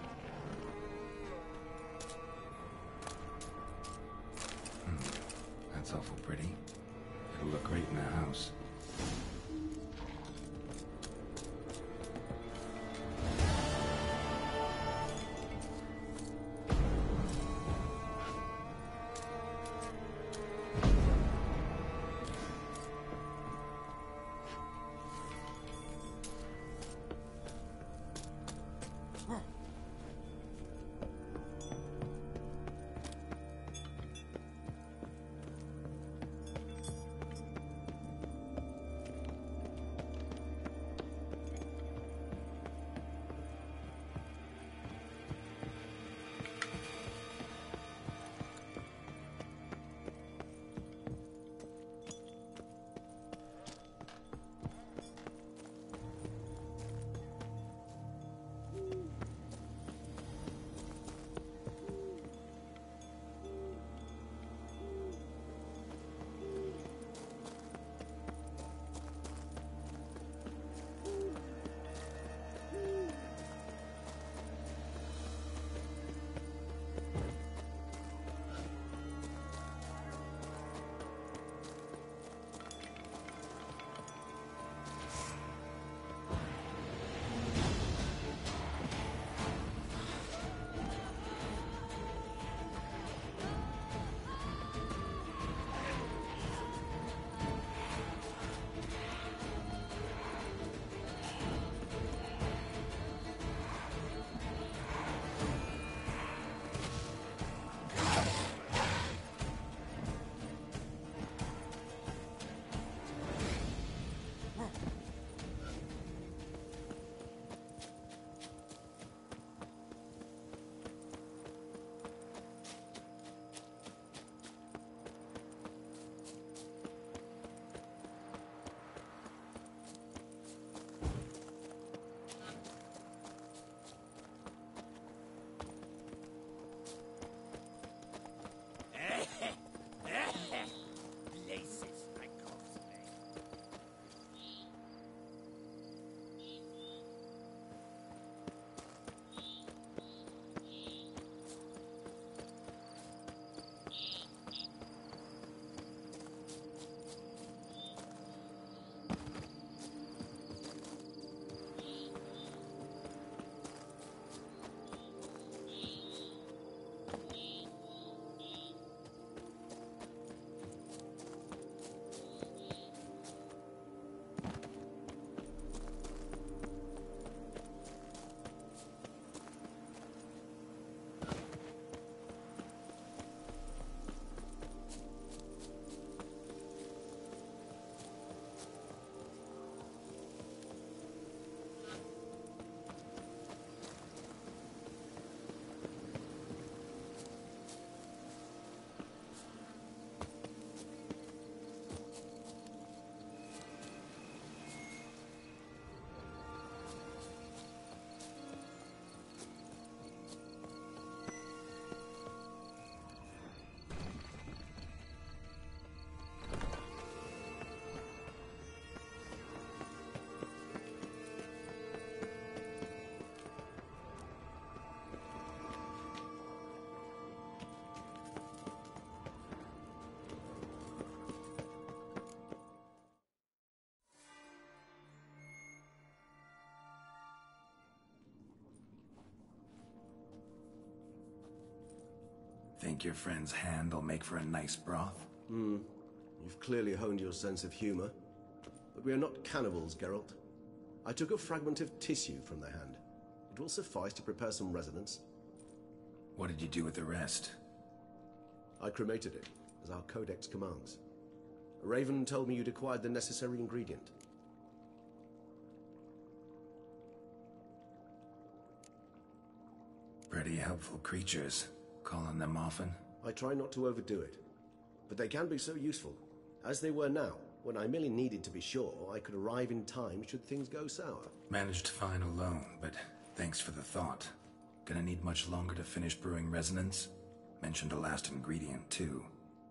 That's awful pretty. It'll look great now. Think your friend's hand will make for a nice broth? You've clearly honed your sense of humor. But we are not cannibals, Geralt. I took a fragment of tissue from the hand. It will suffice to prepare some resonance. What did you do with the rest? I cremated it, as our codex commands. Raven told me you'd acquired the necessary ingredient. Pretty helpful creatures. Call on them often? I try not to overdo it, but they can be so useful, as they were now, when I merely needed to be sure I could arrive in time should things go sour. Managed fine alone, but thanks for the thought. Gonna need much longer to finish brewing resonance? Mentioned a last ingredient, too.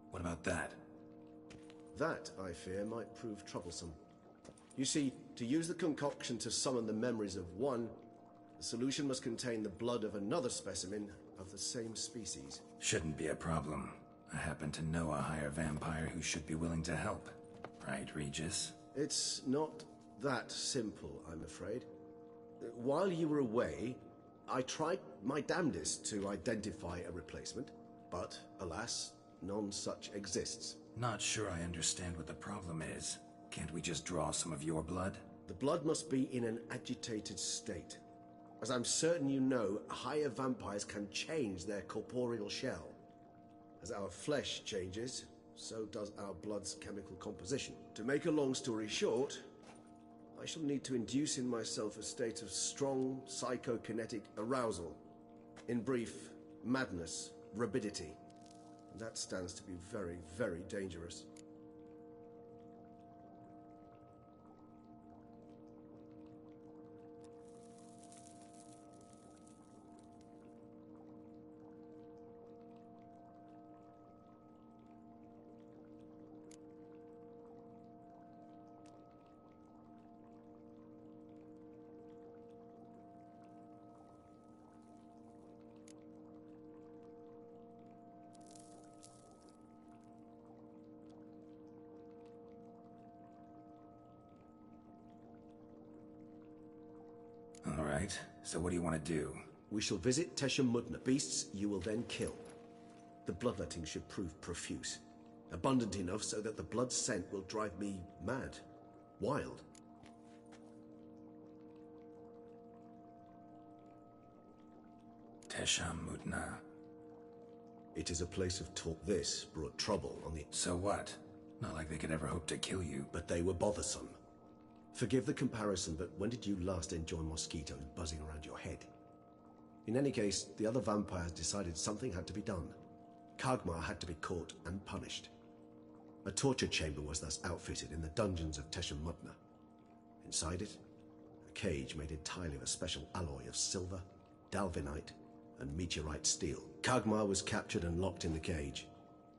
What about that? That, I fear, might prove troublesome. You see, to use the concoction to summon the memories of one, the solution must contain the blood of another specimen of the same species. Shouldn't be a problem. I happen to know a higher vampire who should be willing to help. Right, Regis? It's not that simple, I'm afraid. While you were away, I tried my damnedest to identify a replacement, but, alas, none such exists. Not sure I understand what the problem is. Can't we just draw some of your blood? The blood must be in an agitated state. As I'm certain you know, higher vampires can change their corporeal shell. As our flesh changes, so does our blood's chemical composition. To make a long story short, I shall need to induce in myself a state of strong psychokinetic arousal. In brief, madness, rabidity. And that stands to be very, very dangerous. All right, so what do you want to do? We shall visit Tesha Mudna. Beasts you will then kill. The bloodletting should prove profuse. Abundant enough so that the blood scent will drive me mad. Wild. Tesha Mudna. It is a place of talk. This brought trouble on the... So what? Not like they could ever hope to kill you. But they were bothersome. Forgive the comparison, but when did you last enjoy mosquitoes buzzing around your head? In any case, the other vampires decided something had to be done. Kagmar had to be caught and punished. A torture chamber was thus outfitted in the dungeons of Tesha Mudna. Inside it, a cage made entirely of a special alloy of silver, dalvinite, and meteorite steel. Kagmar was captured and locked in the cage.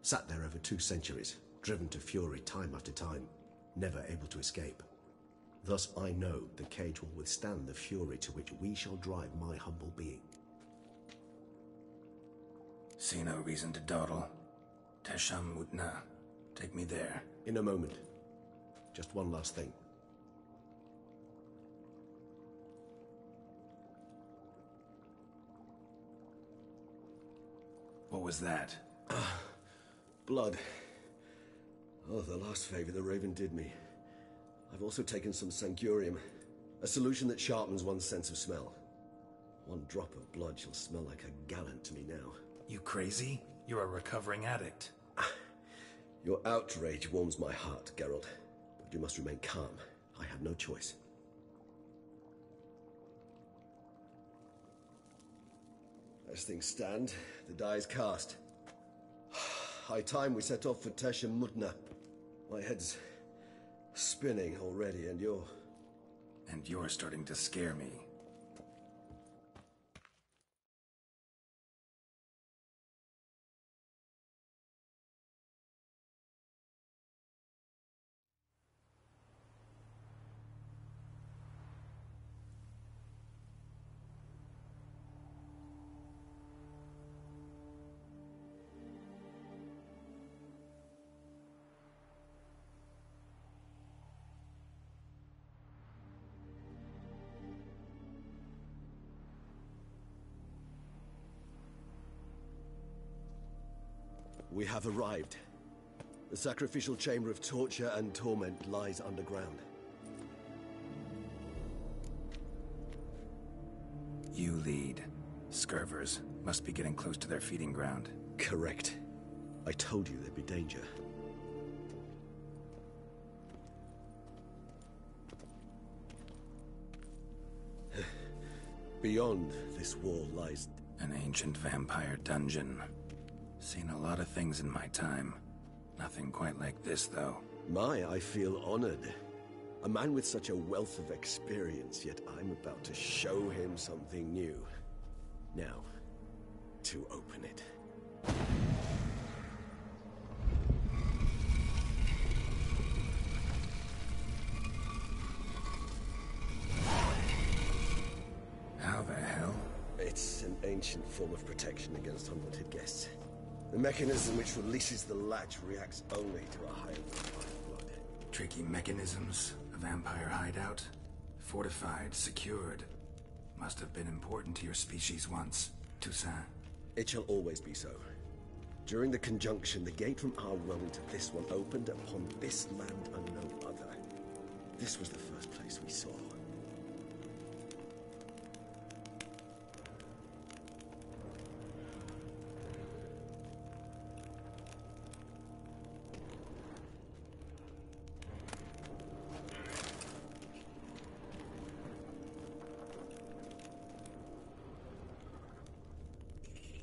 Sat there over 2 centuries, driven to fury time after time, never able to escape. Thus I know the cage will withstand the fury to which we shall drive my humble being. See no reason to dawdle. Tesha Mudna. Take me there. In a moment. Just one last thing. What was that? Blood. Oh, the last favor the Raven did me. I've also taken some Sancurium, a solution that sharpens one's sense of smell. 1 drop of blood shall smell like a gallon to me now. You crazy? You're a recovering addict. Your outrage warms my heart, Geralt. But you must remain calm. I have no choice. As things stand, the die is cast. High time we set off for Tesha Mudna. My head's spinning already, and you're... And you're starting to scare me. We have arrived. The sacrificial chamber of torture and torment lies underground. You lead. Scurvers must be getting close to their feeding ground. Correct. I told you there'd be danger. Beyond this wall lies... an ancient vampire dungeon. Seen a lot of things in my time. Nothing quite like this, though. I feel honored. A man with such a wealth of experience, yet I'm about to show him something new. Now, to open it. How the hell? It's an ancient form of protection against unwanted guests. The mechanism which releases the latch reacts only to a higher level of blood. Tricky mechanisms, a vampire hideout. Fortified, secured. Must have been important to your species once, Toussaint. It shall always be so. During the conjunction, the gate from our realm to this one opened upon this land and no other. This was the first place we saw.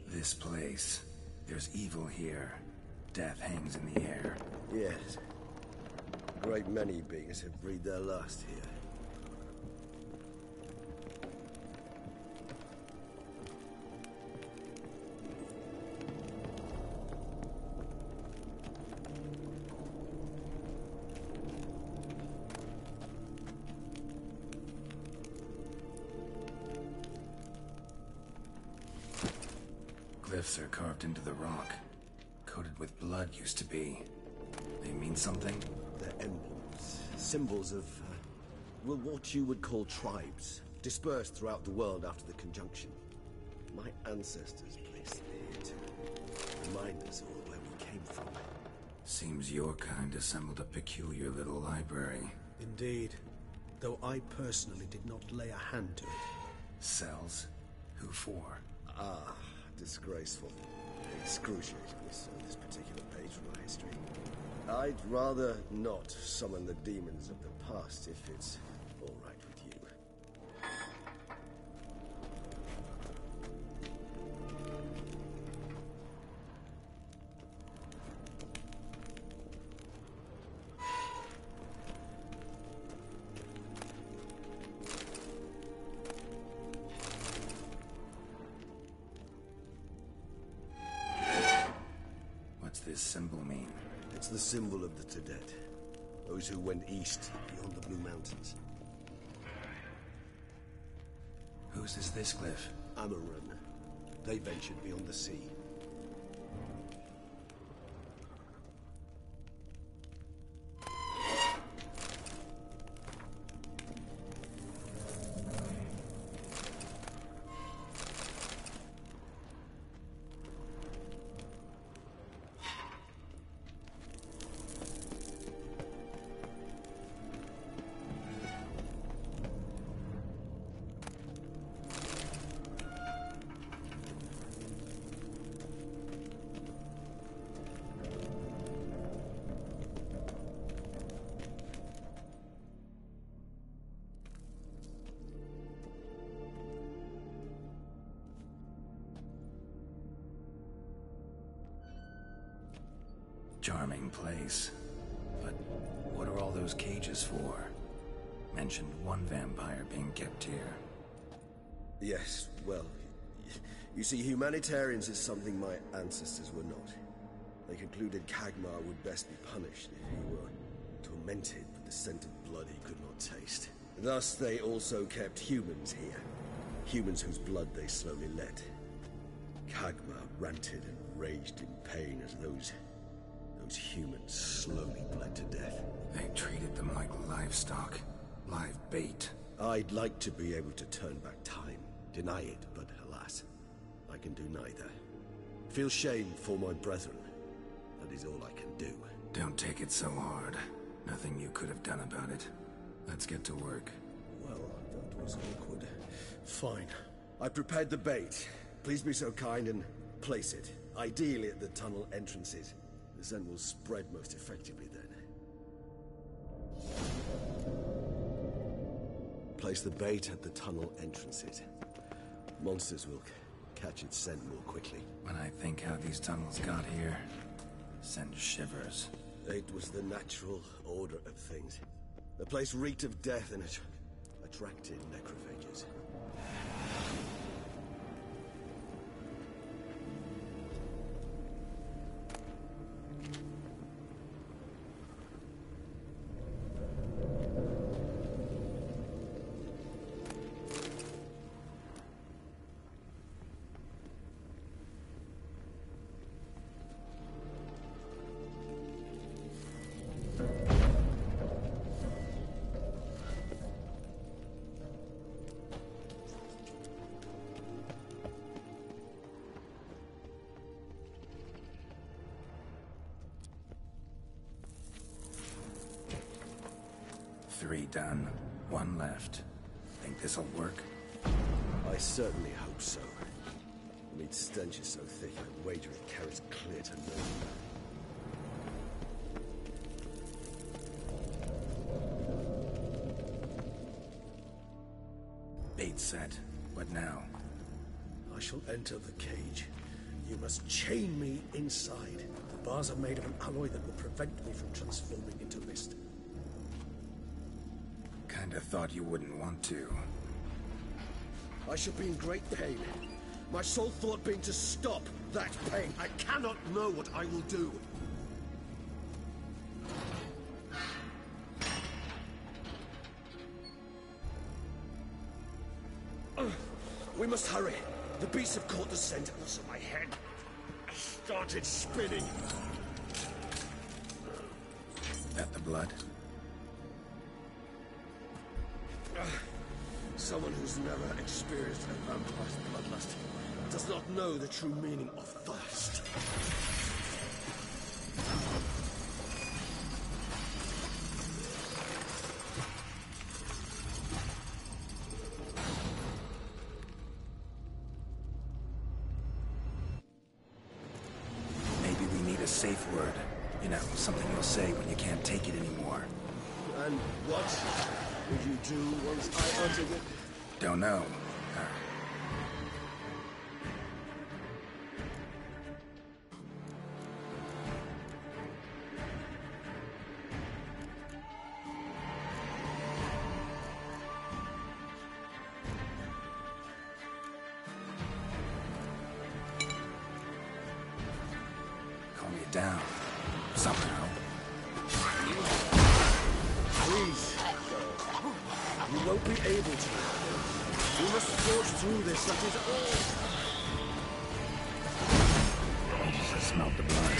This place. There's evil here. Death hangs in the air. Yes. A great many beings have breathed their last here. Glyphs are carved into the rock. Coated with blood used to be. They mean something? They're emblems. Symbols of, well, what you would call tribes. Dispersed throughout the world after the conjunction. My ancestors placed them here to remind us all where we came from. Seems your kind assembled a peculiar little library. Indeed. Though I personally did not lay a hand to it. Cells? Who for? Ah, disgraceful. Excruciatingly so, this particular page from our history. I'd rather not summon the demons of the past if it's all right with you. What's this symbol mean? It's the symbol of the Tedet. Those who went east beyond the Blue Mountains. Whose is this glyph? Amaran. They ventured beyond the sea. Charming place. But what are all those cages for? Mentioned one vampire being kept here. Yes, well, you see, humanitarians is something my ancestors were not. They concluded Kagmar would best be punished if he were tormented with the scent of blood he could not taste. Thus, they also kept humans here. Humans whose blood they slowly let. Kagmar ranted and raged in pain as those humans slowly bled to death. They treated them like livestock. Live bait. I'd like to be able to turn back time. Deny it, but alas, I can do neither. Feel shame for my brethren. but is all I can do. Don't take it so hard. Nothing you could have done about it. Let's get to work. Well, that was awkward. Fine. I prepared the bait. Please be so kind and place it. Ideally at the tunnel entrances. The scent will spread most effectively then. Place the bait at the tunnel entrances. Monsters will catch its scent more quickly. When I think how these tunnels got here, send shivers. It was the natural order of things. The place reeked of death and it attracted necrophages. Three done. One left. Think this'll work? I certainly hope so. The meat stench is so thick, I'd wager it carries clear to nowhere. Bait set. What now? I shall enter the cage. You must chain me inside. The bars are made of an alloy that will prevent me from transforming into mist. Kinda thought you wouldn't want to. I shall be in great pain. My sole thought being to stop that pain. I cannot know what I will do. We must hurry. The beasts have caught the scent, and also my head started spinning. That the blood? Someone who's never experienced a vampire's bloodlust does not know the true meaning of thirst. Maybe we need a safe word. You know, something you'll say when you can't take it anymore. And what would you do once I uttered it? Don't know. Calm you down. Somehow. Please. You won't be able to. We must forge through this, that is all. I smelled the blood.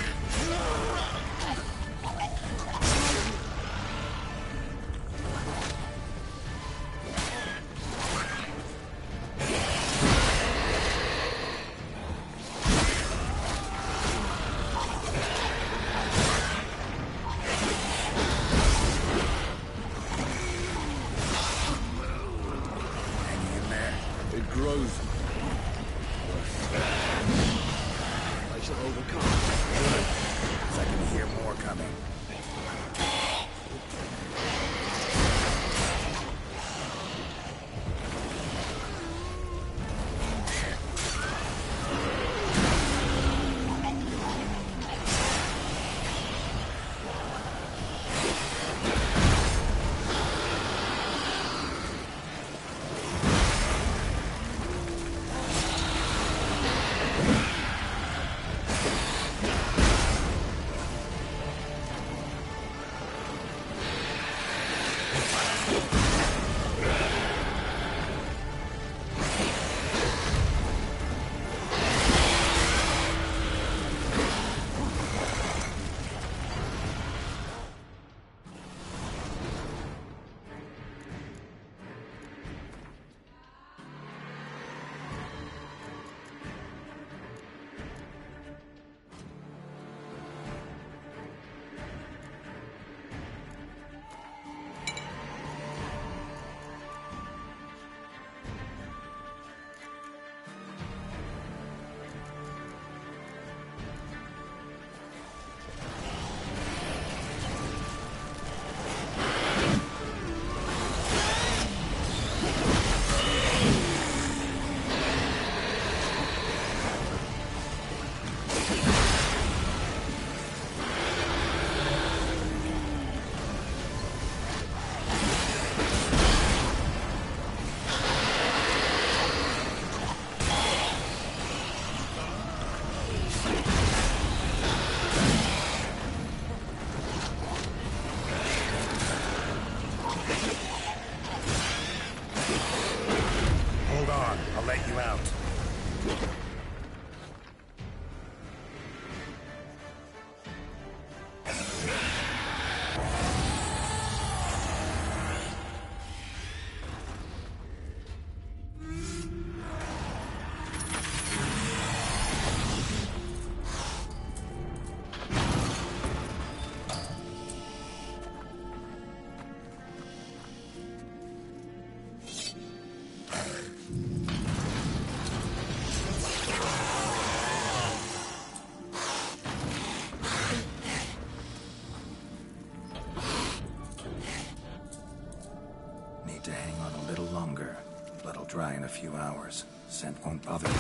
in a few hours. Scent won't bother you.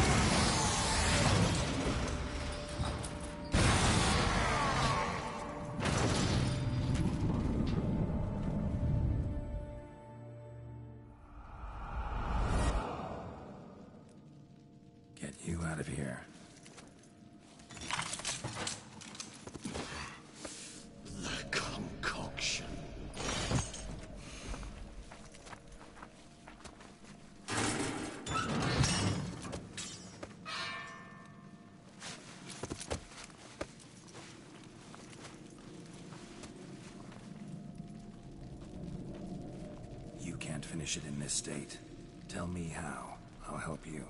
Get you out of here. The concoction. You can't finish it in this state. Tell me how. I'll help you.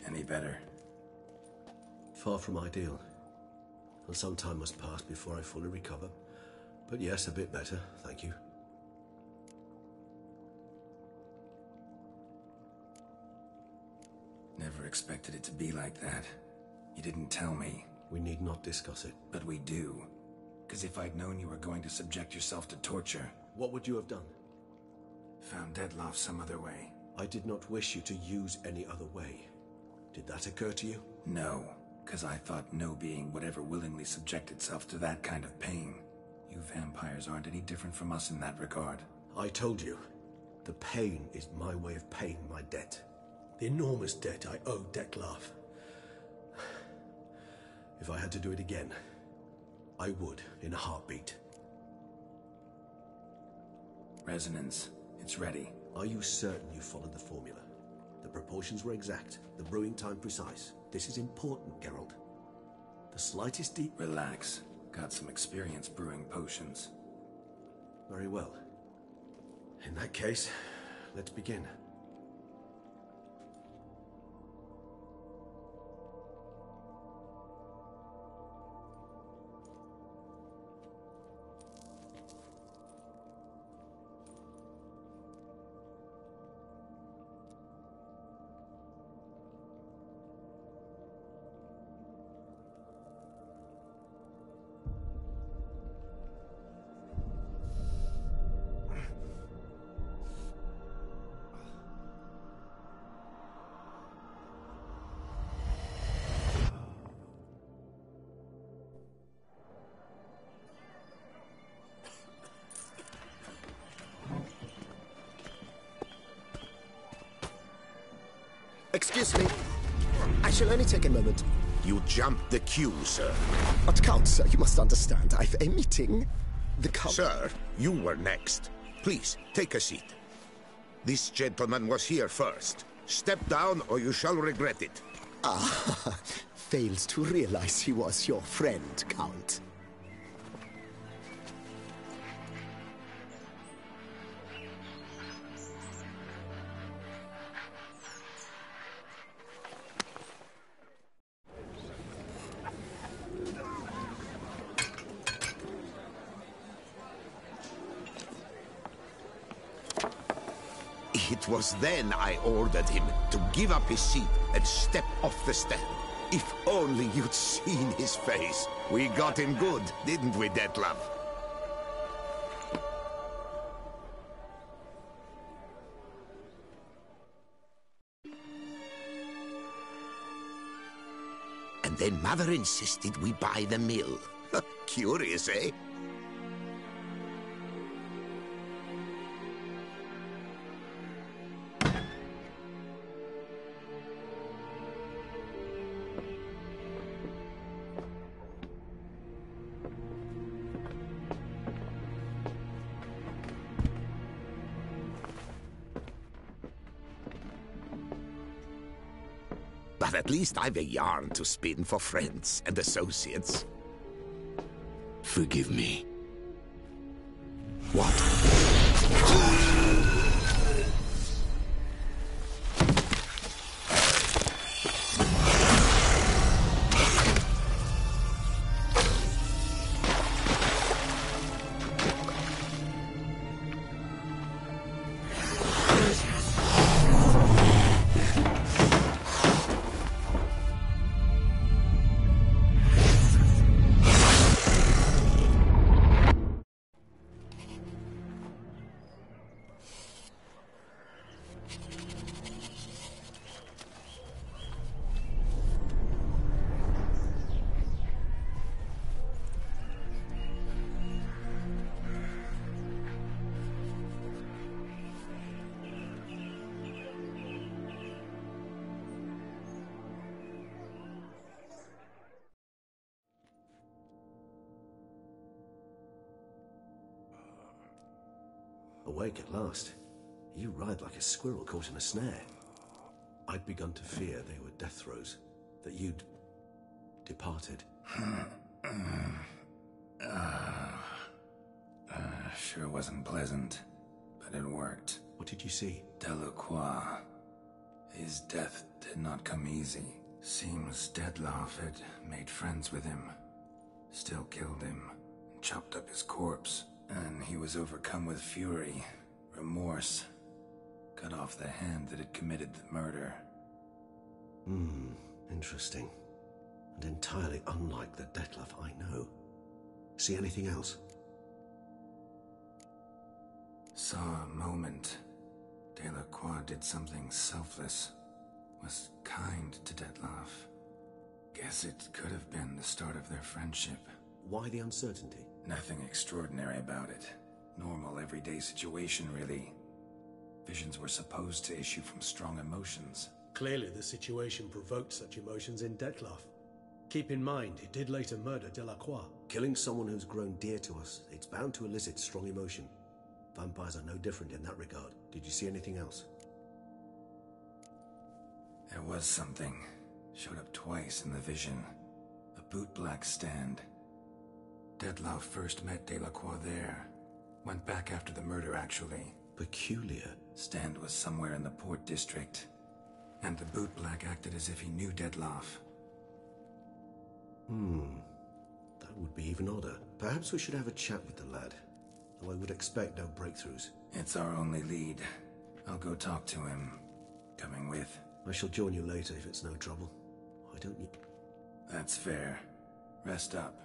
Any better? Far from ideal. And some time must pass before I fully recover. But yes, a bit better, thank you. Never expected it to be like that. You didn't tell me. We need not discuss it. But we do. Because if I'd known you were going to subject yourself to torture... What would you have done? Found Dettlaff some other way. I did not wish you to use any other way. Did that occur to you? No, because I thought no being would ever willingly subject itself to that kind of pain. You vampires aren't any different from us in that regard. I told you, the pain is my way of paying my debt. The enormous debt I owe Dettlaff. If I had to do it again, I would, in a heartbeat. Resonance. It's ready. Are you certain you followed the formula? The proportions were exact, the brewing time precise. This is important, Geralt. The slightest Relax. Got some experience brewing potions. Very well. In that case, let's begin. Excuse me. I shall only take a moment. You jumped the queue, sir. But Count, sir, you must understand. I've a meeting. The Count... Sir, you were next. Please, take a seat. This gentleman was here first. Step down or you shall regret it. Ah, fails to realize he was your friend, Count. It was then I ordered him to give up his seat and step off the stand. If only you'd seen his face. We got him good, didn't we, Dettlaff? And then Mother insisted we buy the mill. Curious, eh? But at least I've a yarn to spin for friends and associates. Forgive me. What? awake at last. You ride like a squirrel caught in a snare. I'd begun to fear they were death throes, that you'd departed. Sure wasn't pleasant, but it worked. What did you see? Delacroix. His death did not come easy. Seems Dettlaff had made friends with him, still killed him, and chopped up his corpse. And he was overcome with fury, remorse, cut off the hand that had committed the murder. Interesting. And entirely unlike the Dettlaff I know. See anything else? Saw a moment. Delacroix did something selfless. Was kind to Dettlaff. Guess it could have been the start of their friendship. Why the uncertainty? Nothing extraordinary about it. Normal, everyday situation, really. Visions were supposed to issue from strong emotions. Clearly the situation provoked such emotions in Dettlaff. Keep in mind, he did later murder Delacroix. Killing someone who's grown dear to us, it's bound to elicit strong emotion. Vampires are no different in that regard. Did you see anything else? There was something. Showed up twice in the vision. A bootblack stand. Dettlaff first met Delacroix there. Went back after the murder, actually. Peculiar. Stand was somewhere in the Port District. And the bootblack acted as if he knew Dettlaff. That would be even odder. Perhaps we should have a chat with the lad. Though I would expect no breakthroughs. It's our only lead. I'll go talk to him. Coming with? I shall join you later if it's no trouble. I don't need... That's fair. Rest up.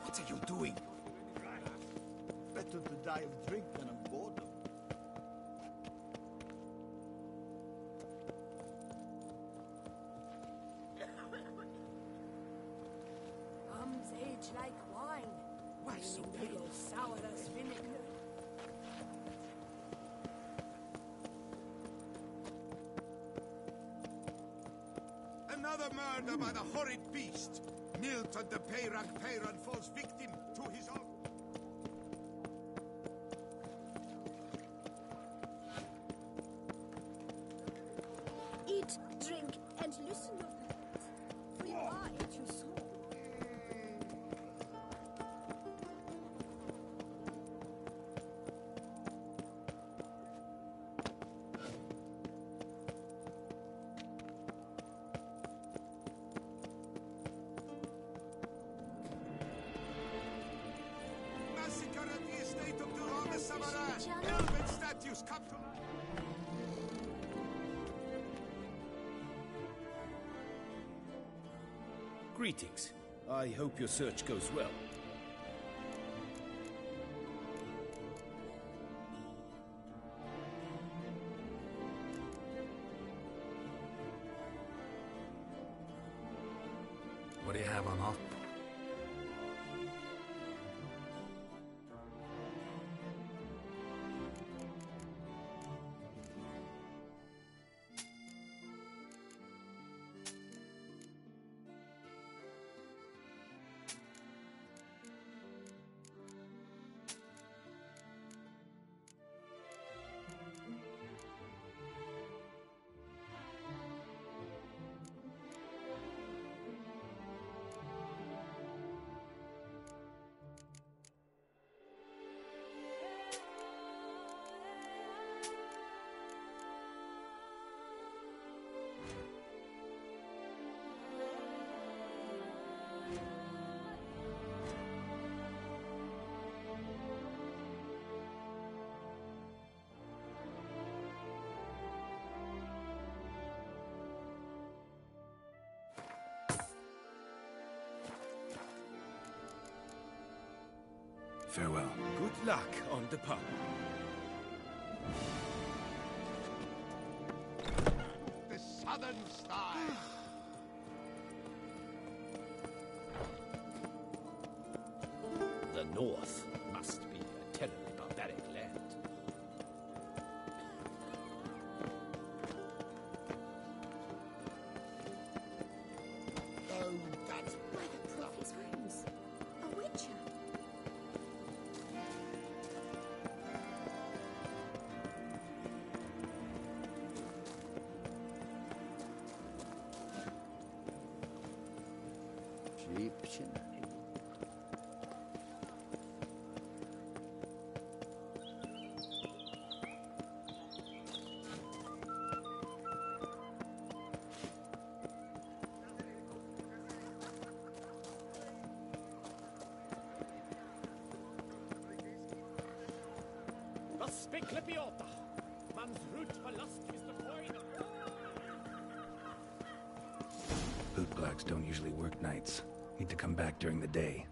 What are you doing? Better to die of drink than of boredom. Arms age like wine. Why so They go sour as vinegar. Another murder by the horrid beast. Milton the Peyran falls victim to his own... Eat, drink, and loosen your belts, for you are at your soul. Massacre at the estate of Durand de Savarin. Elven statues come to life. Greetings. I hope your search goes well. What do you have on offer? Farewell. Good luck on the pub. The southern style. The North must be a terribly barbaric land. Oh, that's By the prophet's wounds. A witcher. Egyptian. Was spekle biota. Man's root verlust is the coin. Bootblacks don't usually work nights. Need to come back during the day.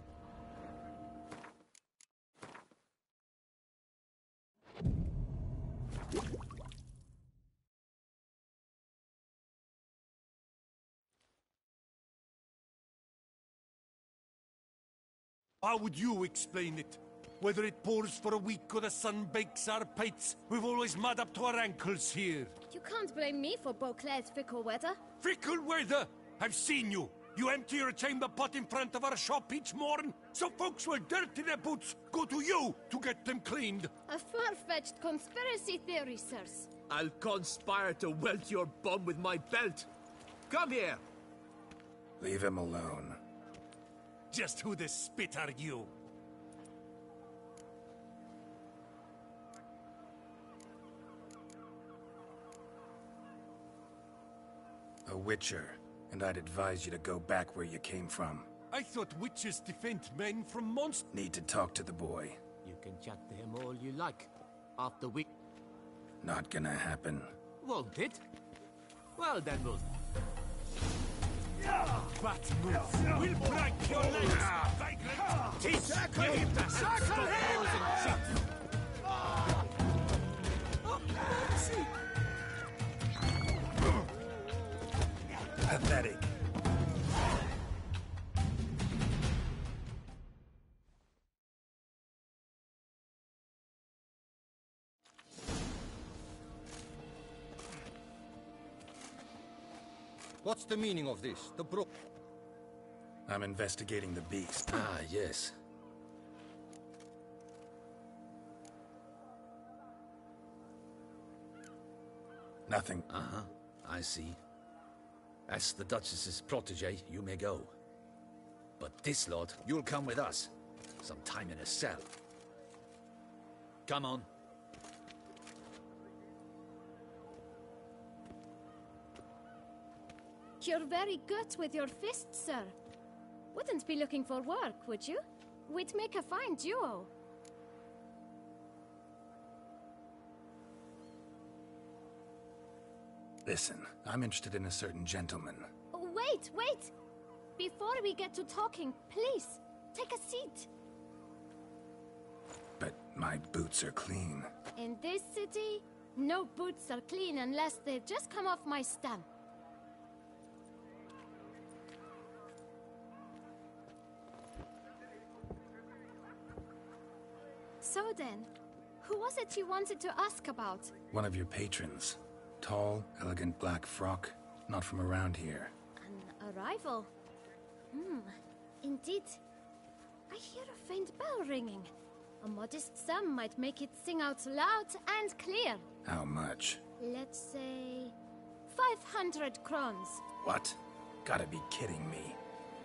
How would you explain it? Whether it pours for a week or the sun bakes our pates, we've always mud up to our ankles here. You can't blame me for Beauclair's fickle weather. Fickle weather! I've seen you. You empty your chamber pot in front of our shop each morn, so folks will dirty their boots, go to you to get them cleaned. A far-fetched conspiracy theory, sirs. I'll conspire to welt your bum with my belt. Come here. Leave him alone. Just who the spit are you? A witcher, and I'd advise you to go back where you came from. I thought witches defend men from monsters. Need to talk to the boy. You can chat to him all you like. After we... Not gonna happen. Won't it? Well, then we'll... Bat move! We'll break your legs, vagrant! Teach you to Circle him! Pathetic. What's the meaning of this? The brook. I'm investigating the beast. Ah, yes. Nothing. Uh-huh. I see. As the Duchess's protege, you may go. But this lot, you'll come with us. Some time in a cell. Come on. You're very good with your fists, sir. Wouldn't be looking for work, would you? We'd make a fine duo. Listen, I'm interested in a certain gentleman. Wait, wait! Before we get to talking, please, take a seat. But my boots are clean. In this city, no boots are clean unless they've just come off my stamp. So then, who was it you wanted to ask about? One of your patrons. Tall, elegant black frock. Not from around here. An arrival? Indeed. I hear a faint bell ringing. A modest sum might make it sing out loud and clear. How much? Let's say... 500 crowns. What? Gotta be kidding me.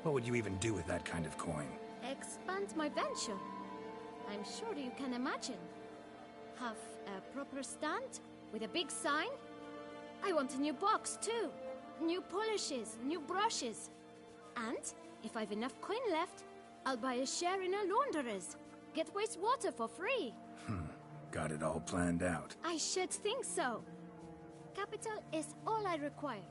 What would you even do with that kind of coin? Expand my venture. I'm sure you can imagine. Have a proper stand with a big sign. I want a new box too. New polishes, new brushes. And if I've enough coin left, I'll buy a share in a launderer's. Get wastewater for free. Got it all planned out. I should think so. Capital is all I require.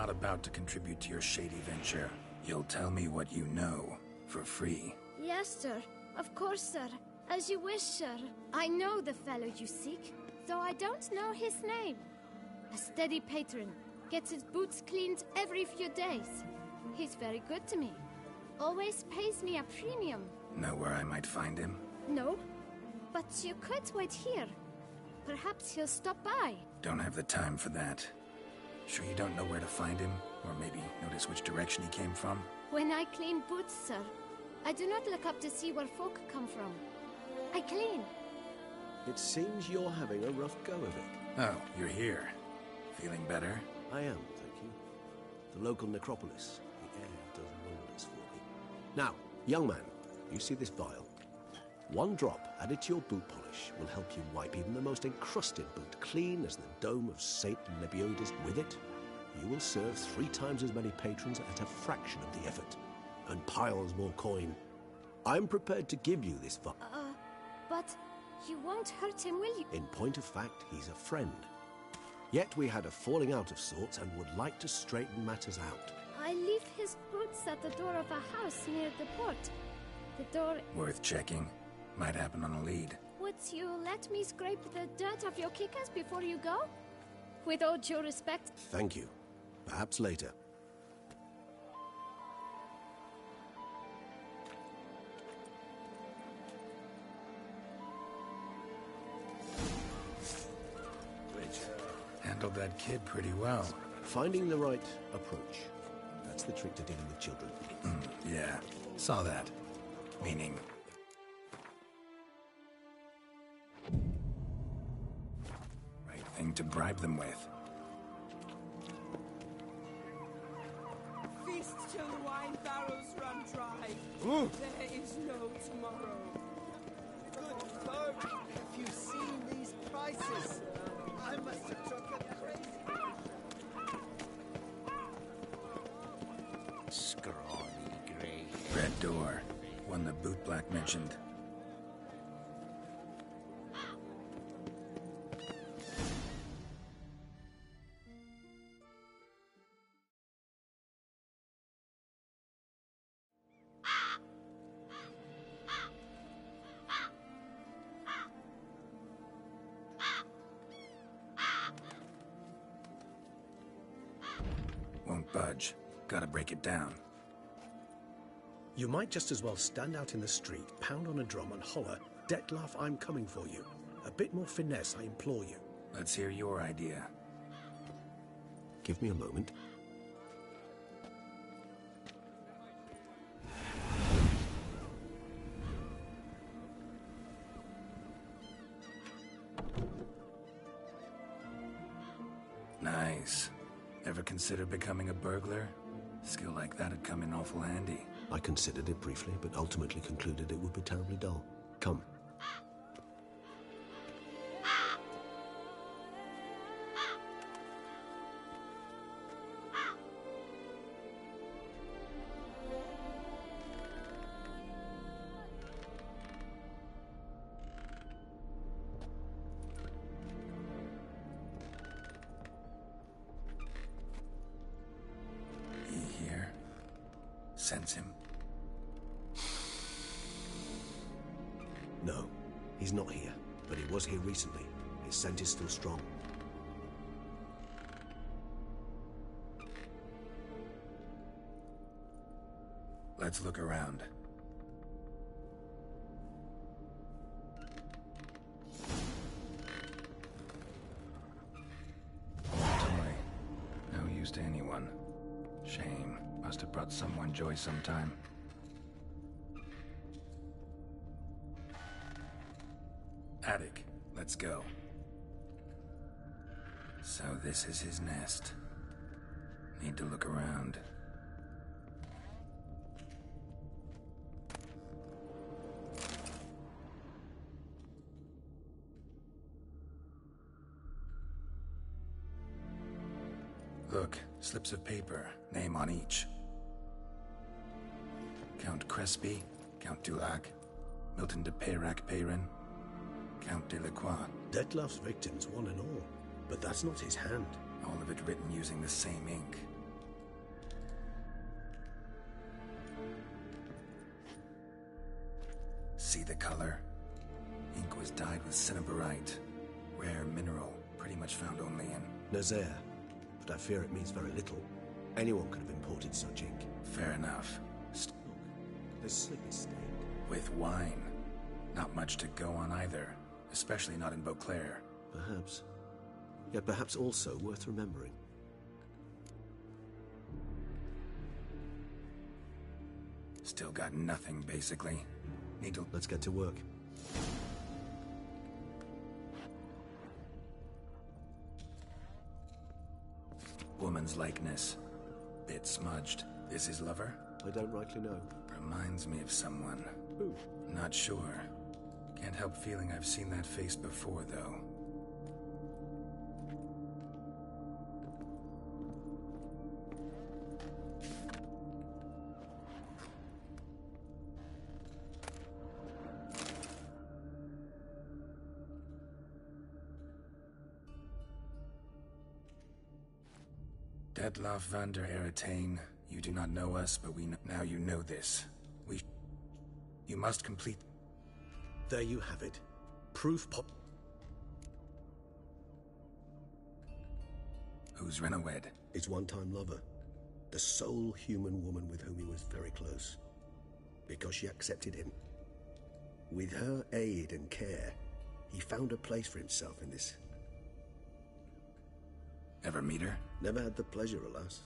not about to contribute to your shady venture. You'll tell me what you know, for free. Yes, sir. Of course, sir. As you wish, sir. I know the fellow you seek, though I don't know his name. A steady patron. Gets his boots cleaned every few days. He's very good to me. Always pays me a premium. Know where I might find him? No, but you could wait here. Perhaps he'll stop by. Don't have the time for that. Sure you don't know where to find him? Or maybe notice which direction he came from? When I clean boots, sir, I do not look up to see where folk come from. I clean. It seems you're having a rough go of it. Oh, you're here. Feeling better? I am, thank you. The local necropolis. The air does wonders for me. Now, young man, you see this vial? One drop added to your boot polish will help you wipe even the most encrusted boot clean as the dome of Saint Lebiodas. With it, you will serve 3 times as many patrons at a fraction of the effort, and piles more coin. I'm prepared to give you this vial. But you won't hurt him, will you? In point of fact, he's a friend. Yet we had a falling out of sorts and would like to straighten matters out. I leave his boots at the door of a house near the port. The door... Worth checking. Might happen on a lead. Would you let me scrape the dirt off your kickers before you go? With all due respect. Thank you. Perhaps later. Handled that kid pretty well. Finding the right approach. That's the trick to dealing with children. Yeah, saw that. Meaning... right thing to bribe them with. Feast till the wine barrels run dry. There is no tomorrow. Good folk, have you seen these prices? I must have took a crazy... Scrawny grey. Red door. One the bootblack mentioned. Won't budge. Gotta break it down. You might just as well stand out in the street, pound on a drum and holler, "Detlef, I'm coming for you." A bit more finesse, I implore you. Let's hear your idea. Give me a moment. Nice. Ever consider becoming a burglar? Skill like that'd come in awful handy. I considered it briefly, but ultimately concluded it would be terribly dull. Come. Sense him? No, he's not here, but he was here recently. His scent is still strong. Let's look around. Toy. No use to anyone. Shame. Must have brought someone joy sometime. Attic. Let's go. So this is his nest. Need to look around. Look, slips of paper, name on each. Count Crespi, Count Dulac, Milton de Peyrac-Peyrin, Count Delacroix. Detlef's victims, one and all. But that's not his hand. All of it written using the same ink. color. Ink was dyed with cinnabarite. Rare mineral, pretty much found only in Nazaire, but I fear it means very little. Anyone could have imported such ink. Fair enough. Look, the slip is stained. With wine. Not much to go on either, especially not in Beauclair. Perhaps. Yet perhaps also worth remembering. Still got nothing, basically. Need to... Let's get to work. Woman's likeness. Bit smudged. This his lover? I don't rightly know. Reminds me of someone. Who? Not sure. Can't help feeling I've seen that face before, though. Detlef van der Eretain, you do not know us, but we know now you know this. You must complete... There you have it. Proof pop... Who's Renawed? His one-time lover. The sole human woman with whom he was very close. Because she accepted him. With her aid and care, he found a place for himself in this. Ever meet her? Never had the pleasure, alas.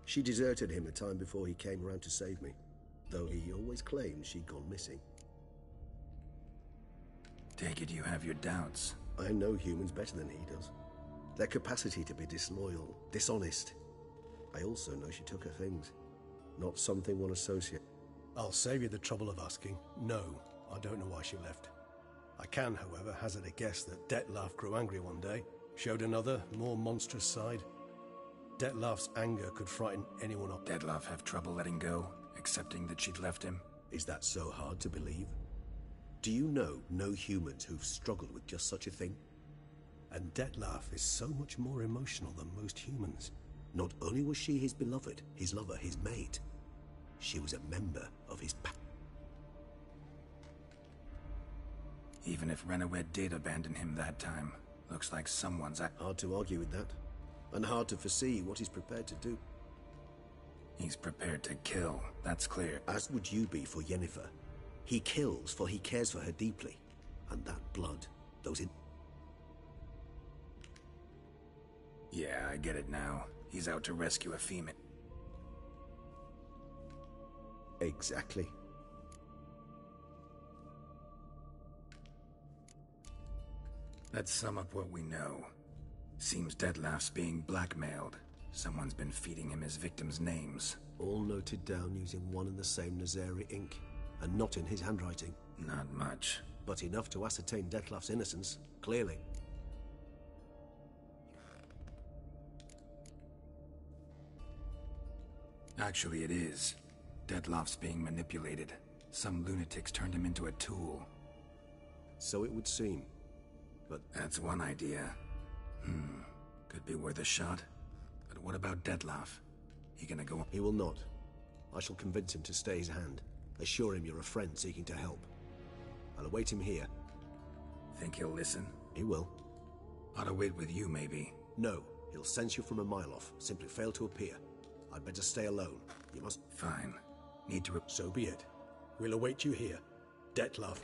She deserted him a time before he came around to save me, though he always claimed she'd gone missing. Take it you have your doubts. I know humans better than he does. Their capacity to be disloyal, dishonest. I also know she took her things. Not something one associates. I'll save you the trouble of asking. No, I don't know why she left. I can, however, hazard a guess that Detlef grew angry one day. Showed another, more monstrous side. Detlef's anger could frighten anyone up. Detlef have trouble letting go, accepting that she'd left him? Is that so hard to believe? Do you know no humans who've struggled with just such a thing? And Detlef is so much more emotional than most humans. Not only was she his beloved, his lover, his mate, she was a member of his pack. Even if Renawed did abandon him that time, looks like someone's... Hard to argue with that. And hard to foresee what he's prepared to do. He's prepared to kill, that's clear. As would you be for Yennefer. He kills for he cares for her deeply. And that blood, those in... Yeah, I get it now. He's out to rescue a female. Exactly. Let's sum up what we know. Seems Detlef's being blackmailed. Someone's been feeding him his victims' names. All noted down using one and the same Nazari ink, and not in his handwriting. Not much. But enough to ascertain Detlef's innocence, clearly. Actually, it is. Detlef's being manipulated. Some lunatics turned him into a tool. So it would seem. But that's one idea. Could be worth a shot. But what about Detlef? He gonna go... He will not. I shall convince him to stay his hand. Assure him you're a friend seeking to help. I'll await him here. Think he'll listen? He will. Ought to wait with you, maybe. No. He'll sense you from a mile off. Simply fail to appear. I'd better stay alone. You must... Fine. Need to... So be it. We'll await you here. Detlef.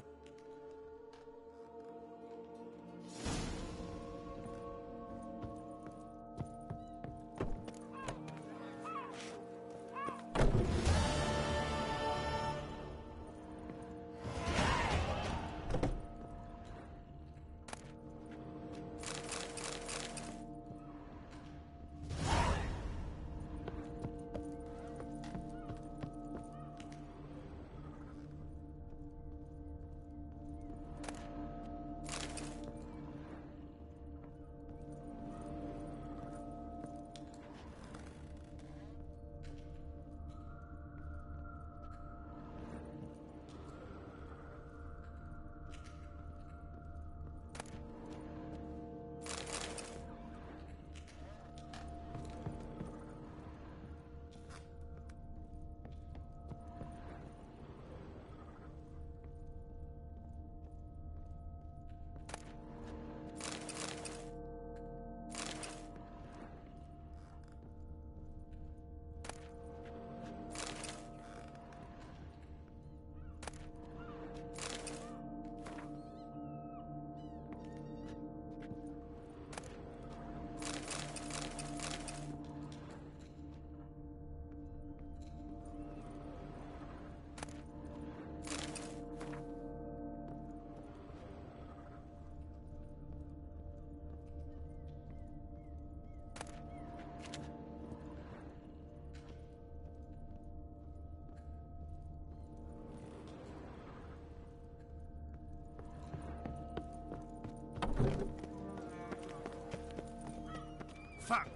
Fuck me.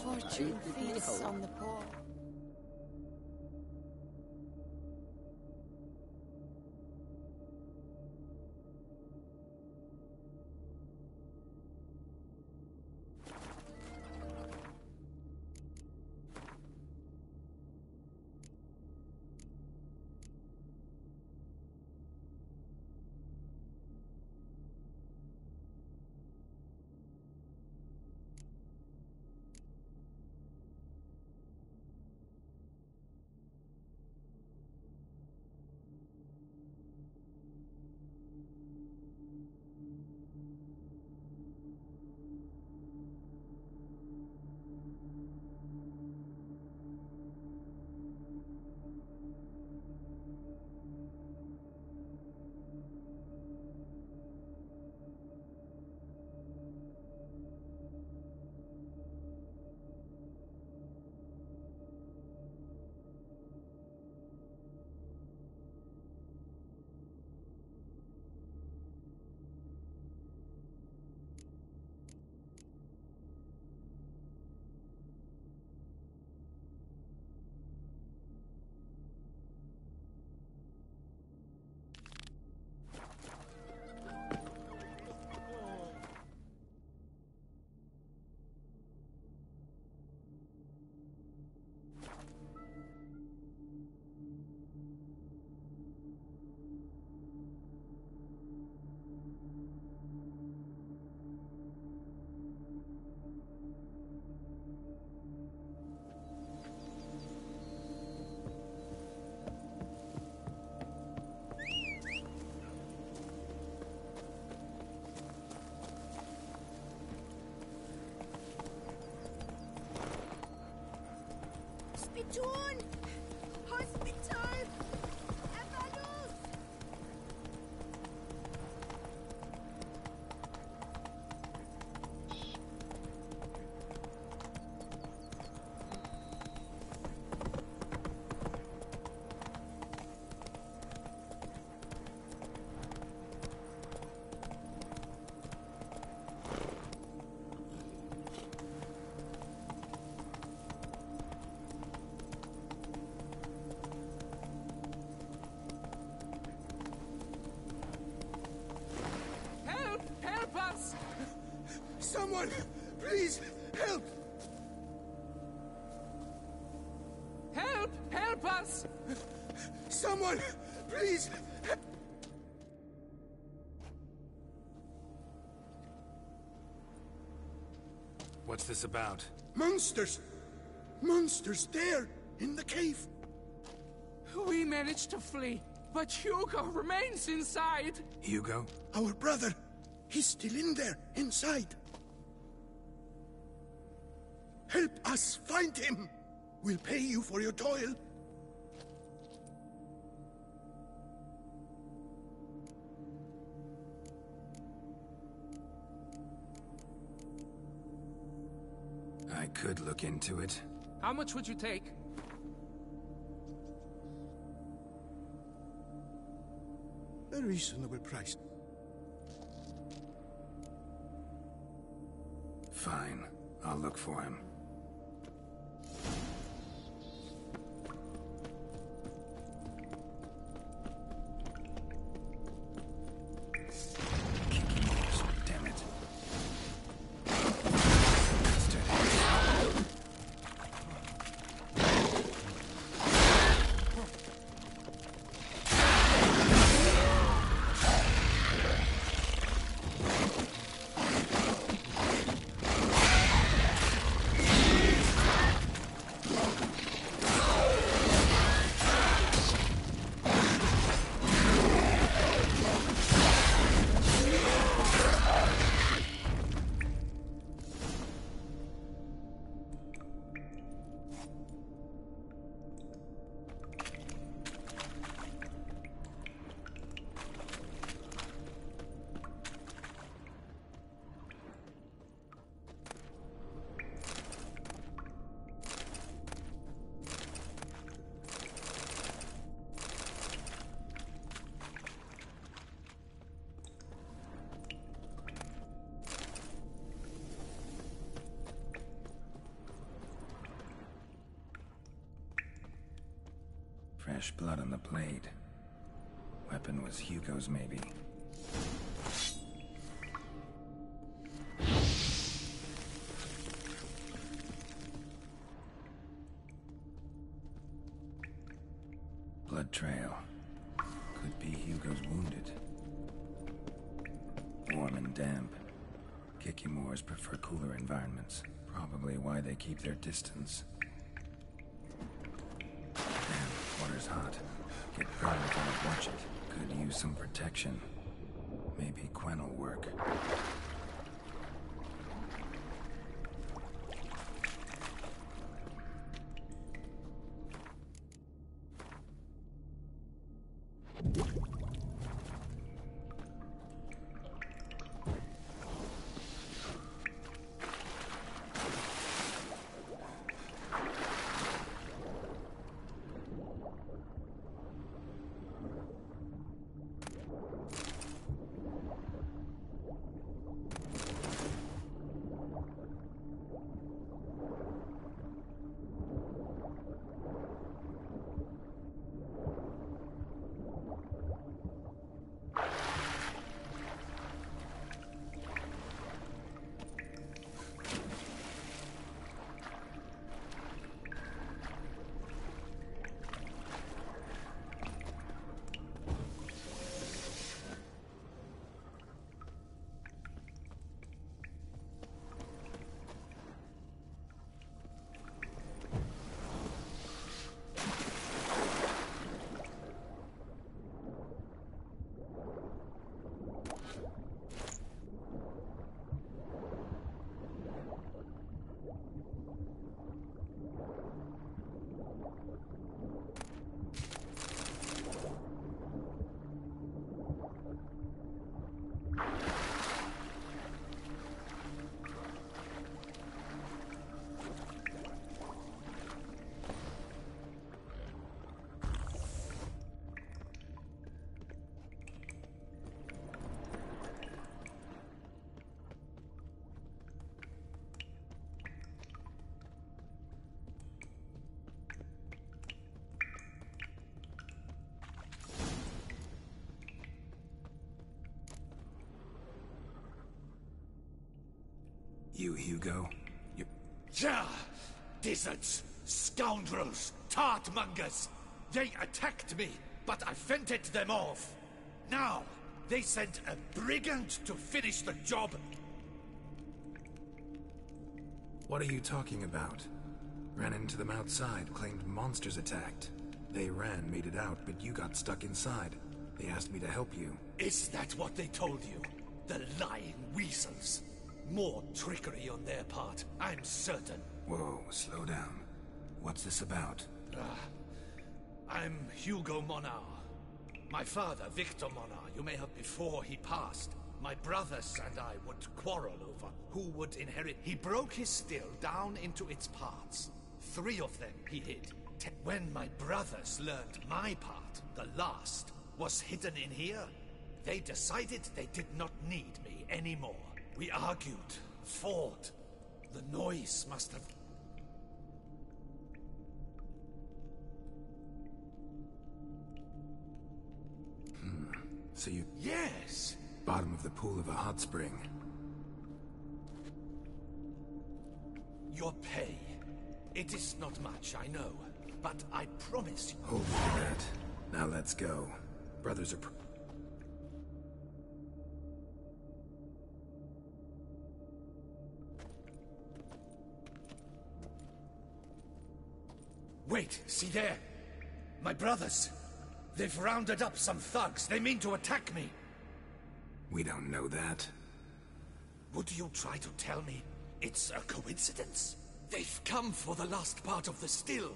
Fortune feasts on the poor. Spiton! Hospital! Evanus! Help us! Someone, please, help! Help us! Someone, please! What's this about? Monsters! Monsters there, in the cave! We managed to flee, but Hugo remains inside! Hugo? Our brother! He's still in there, inside! Help us find him! We'll pay you for your toil! I could look into it. How much would you take? A reasonable price. Fine. I'll look for him. Damn it. Fresh blood on the blade. Weapon was Hugo's, maybe. Blood trail. Could be Hugo's wounded. Warm and damp. Kikimores prefer cooler environments. Probably why they keep their distance. Damn, water's hot. Get burned if I don't watch it. Could use some protection. Maybe Quen will work. You, Hugo? You... Ja! Dizzards! Scoundrels! Tartmongers! They attacked me, but I fended them off. Now, they sent a brigand to finish the job. What are you talking about? Ran into them outside, claimed monsters attacked. They ran, made it out, but you got stuck inside. They asked me to help you. Is that what they told you? The lying weasels. More trickery on their part, I'm certain. Whoa, slow down. What's this about? I'm Hugo Monar. My father, Victor Monar, you may have before he passed. My brothers and I would quarrel over who would inherit. He broke his still down into its parts. 3 of them he hid. When my brothers learned my part, the last, was hidden in here, they decided they did not need me anymore. We argued, fought. The noise must have... So you... Yes! Bottom of the pool of a hot spring. Your pay. It is not much, I know. But I promise you... Hold on to that. Now let's go. Brothers are... Wait, see there? My brothers. They've rounded up some thugs. They mean to attack me. We don't know that. Would you try to tell me it's a coincidence? They've come for the last part of the still.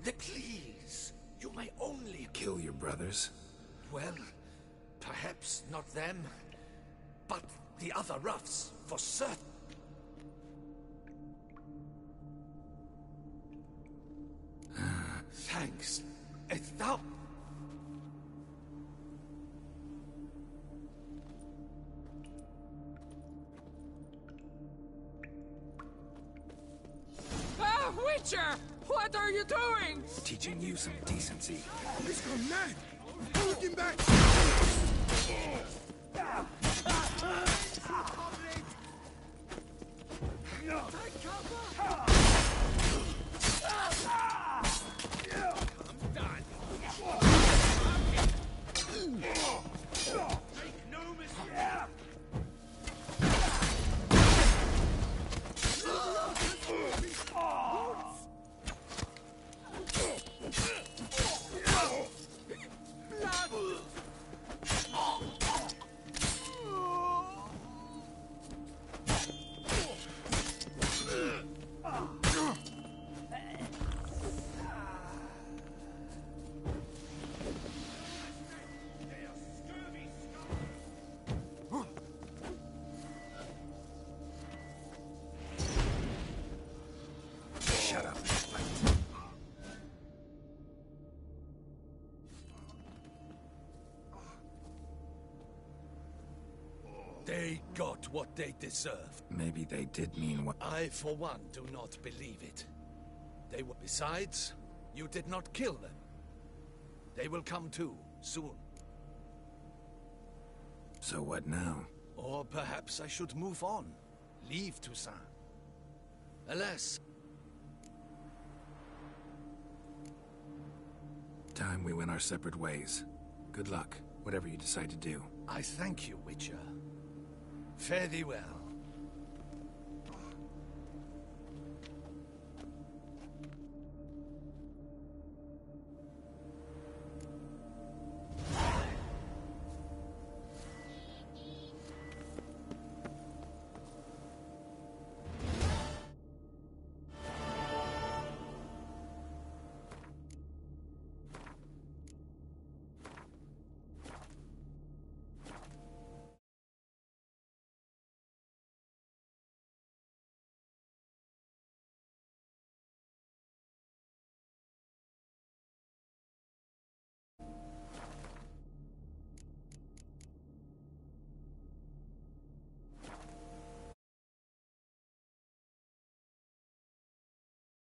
Please, you may only... Kill your brothers? Well, perhaps not them, but the other roughs, for certain. Thanks. Thou... Ah, Witcher! What are you doing? Teaching you some decency. He's gone mad! Look him back! Take cover! Make no mistake! Shut up. They got what they deserved. Maybe they did mean what. I, for one, do not believe it. They were. Besides, you did not kill them. They will come too, soon. So what now? Or perhaps I should move on. Leave Toussaint. Alas. Time we went our separate ways. Good luck, whatever you decide to do. I thank you, Witcher. Fare thee well.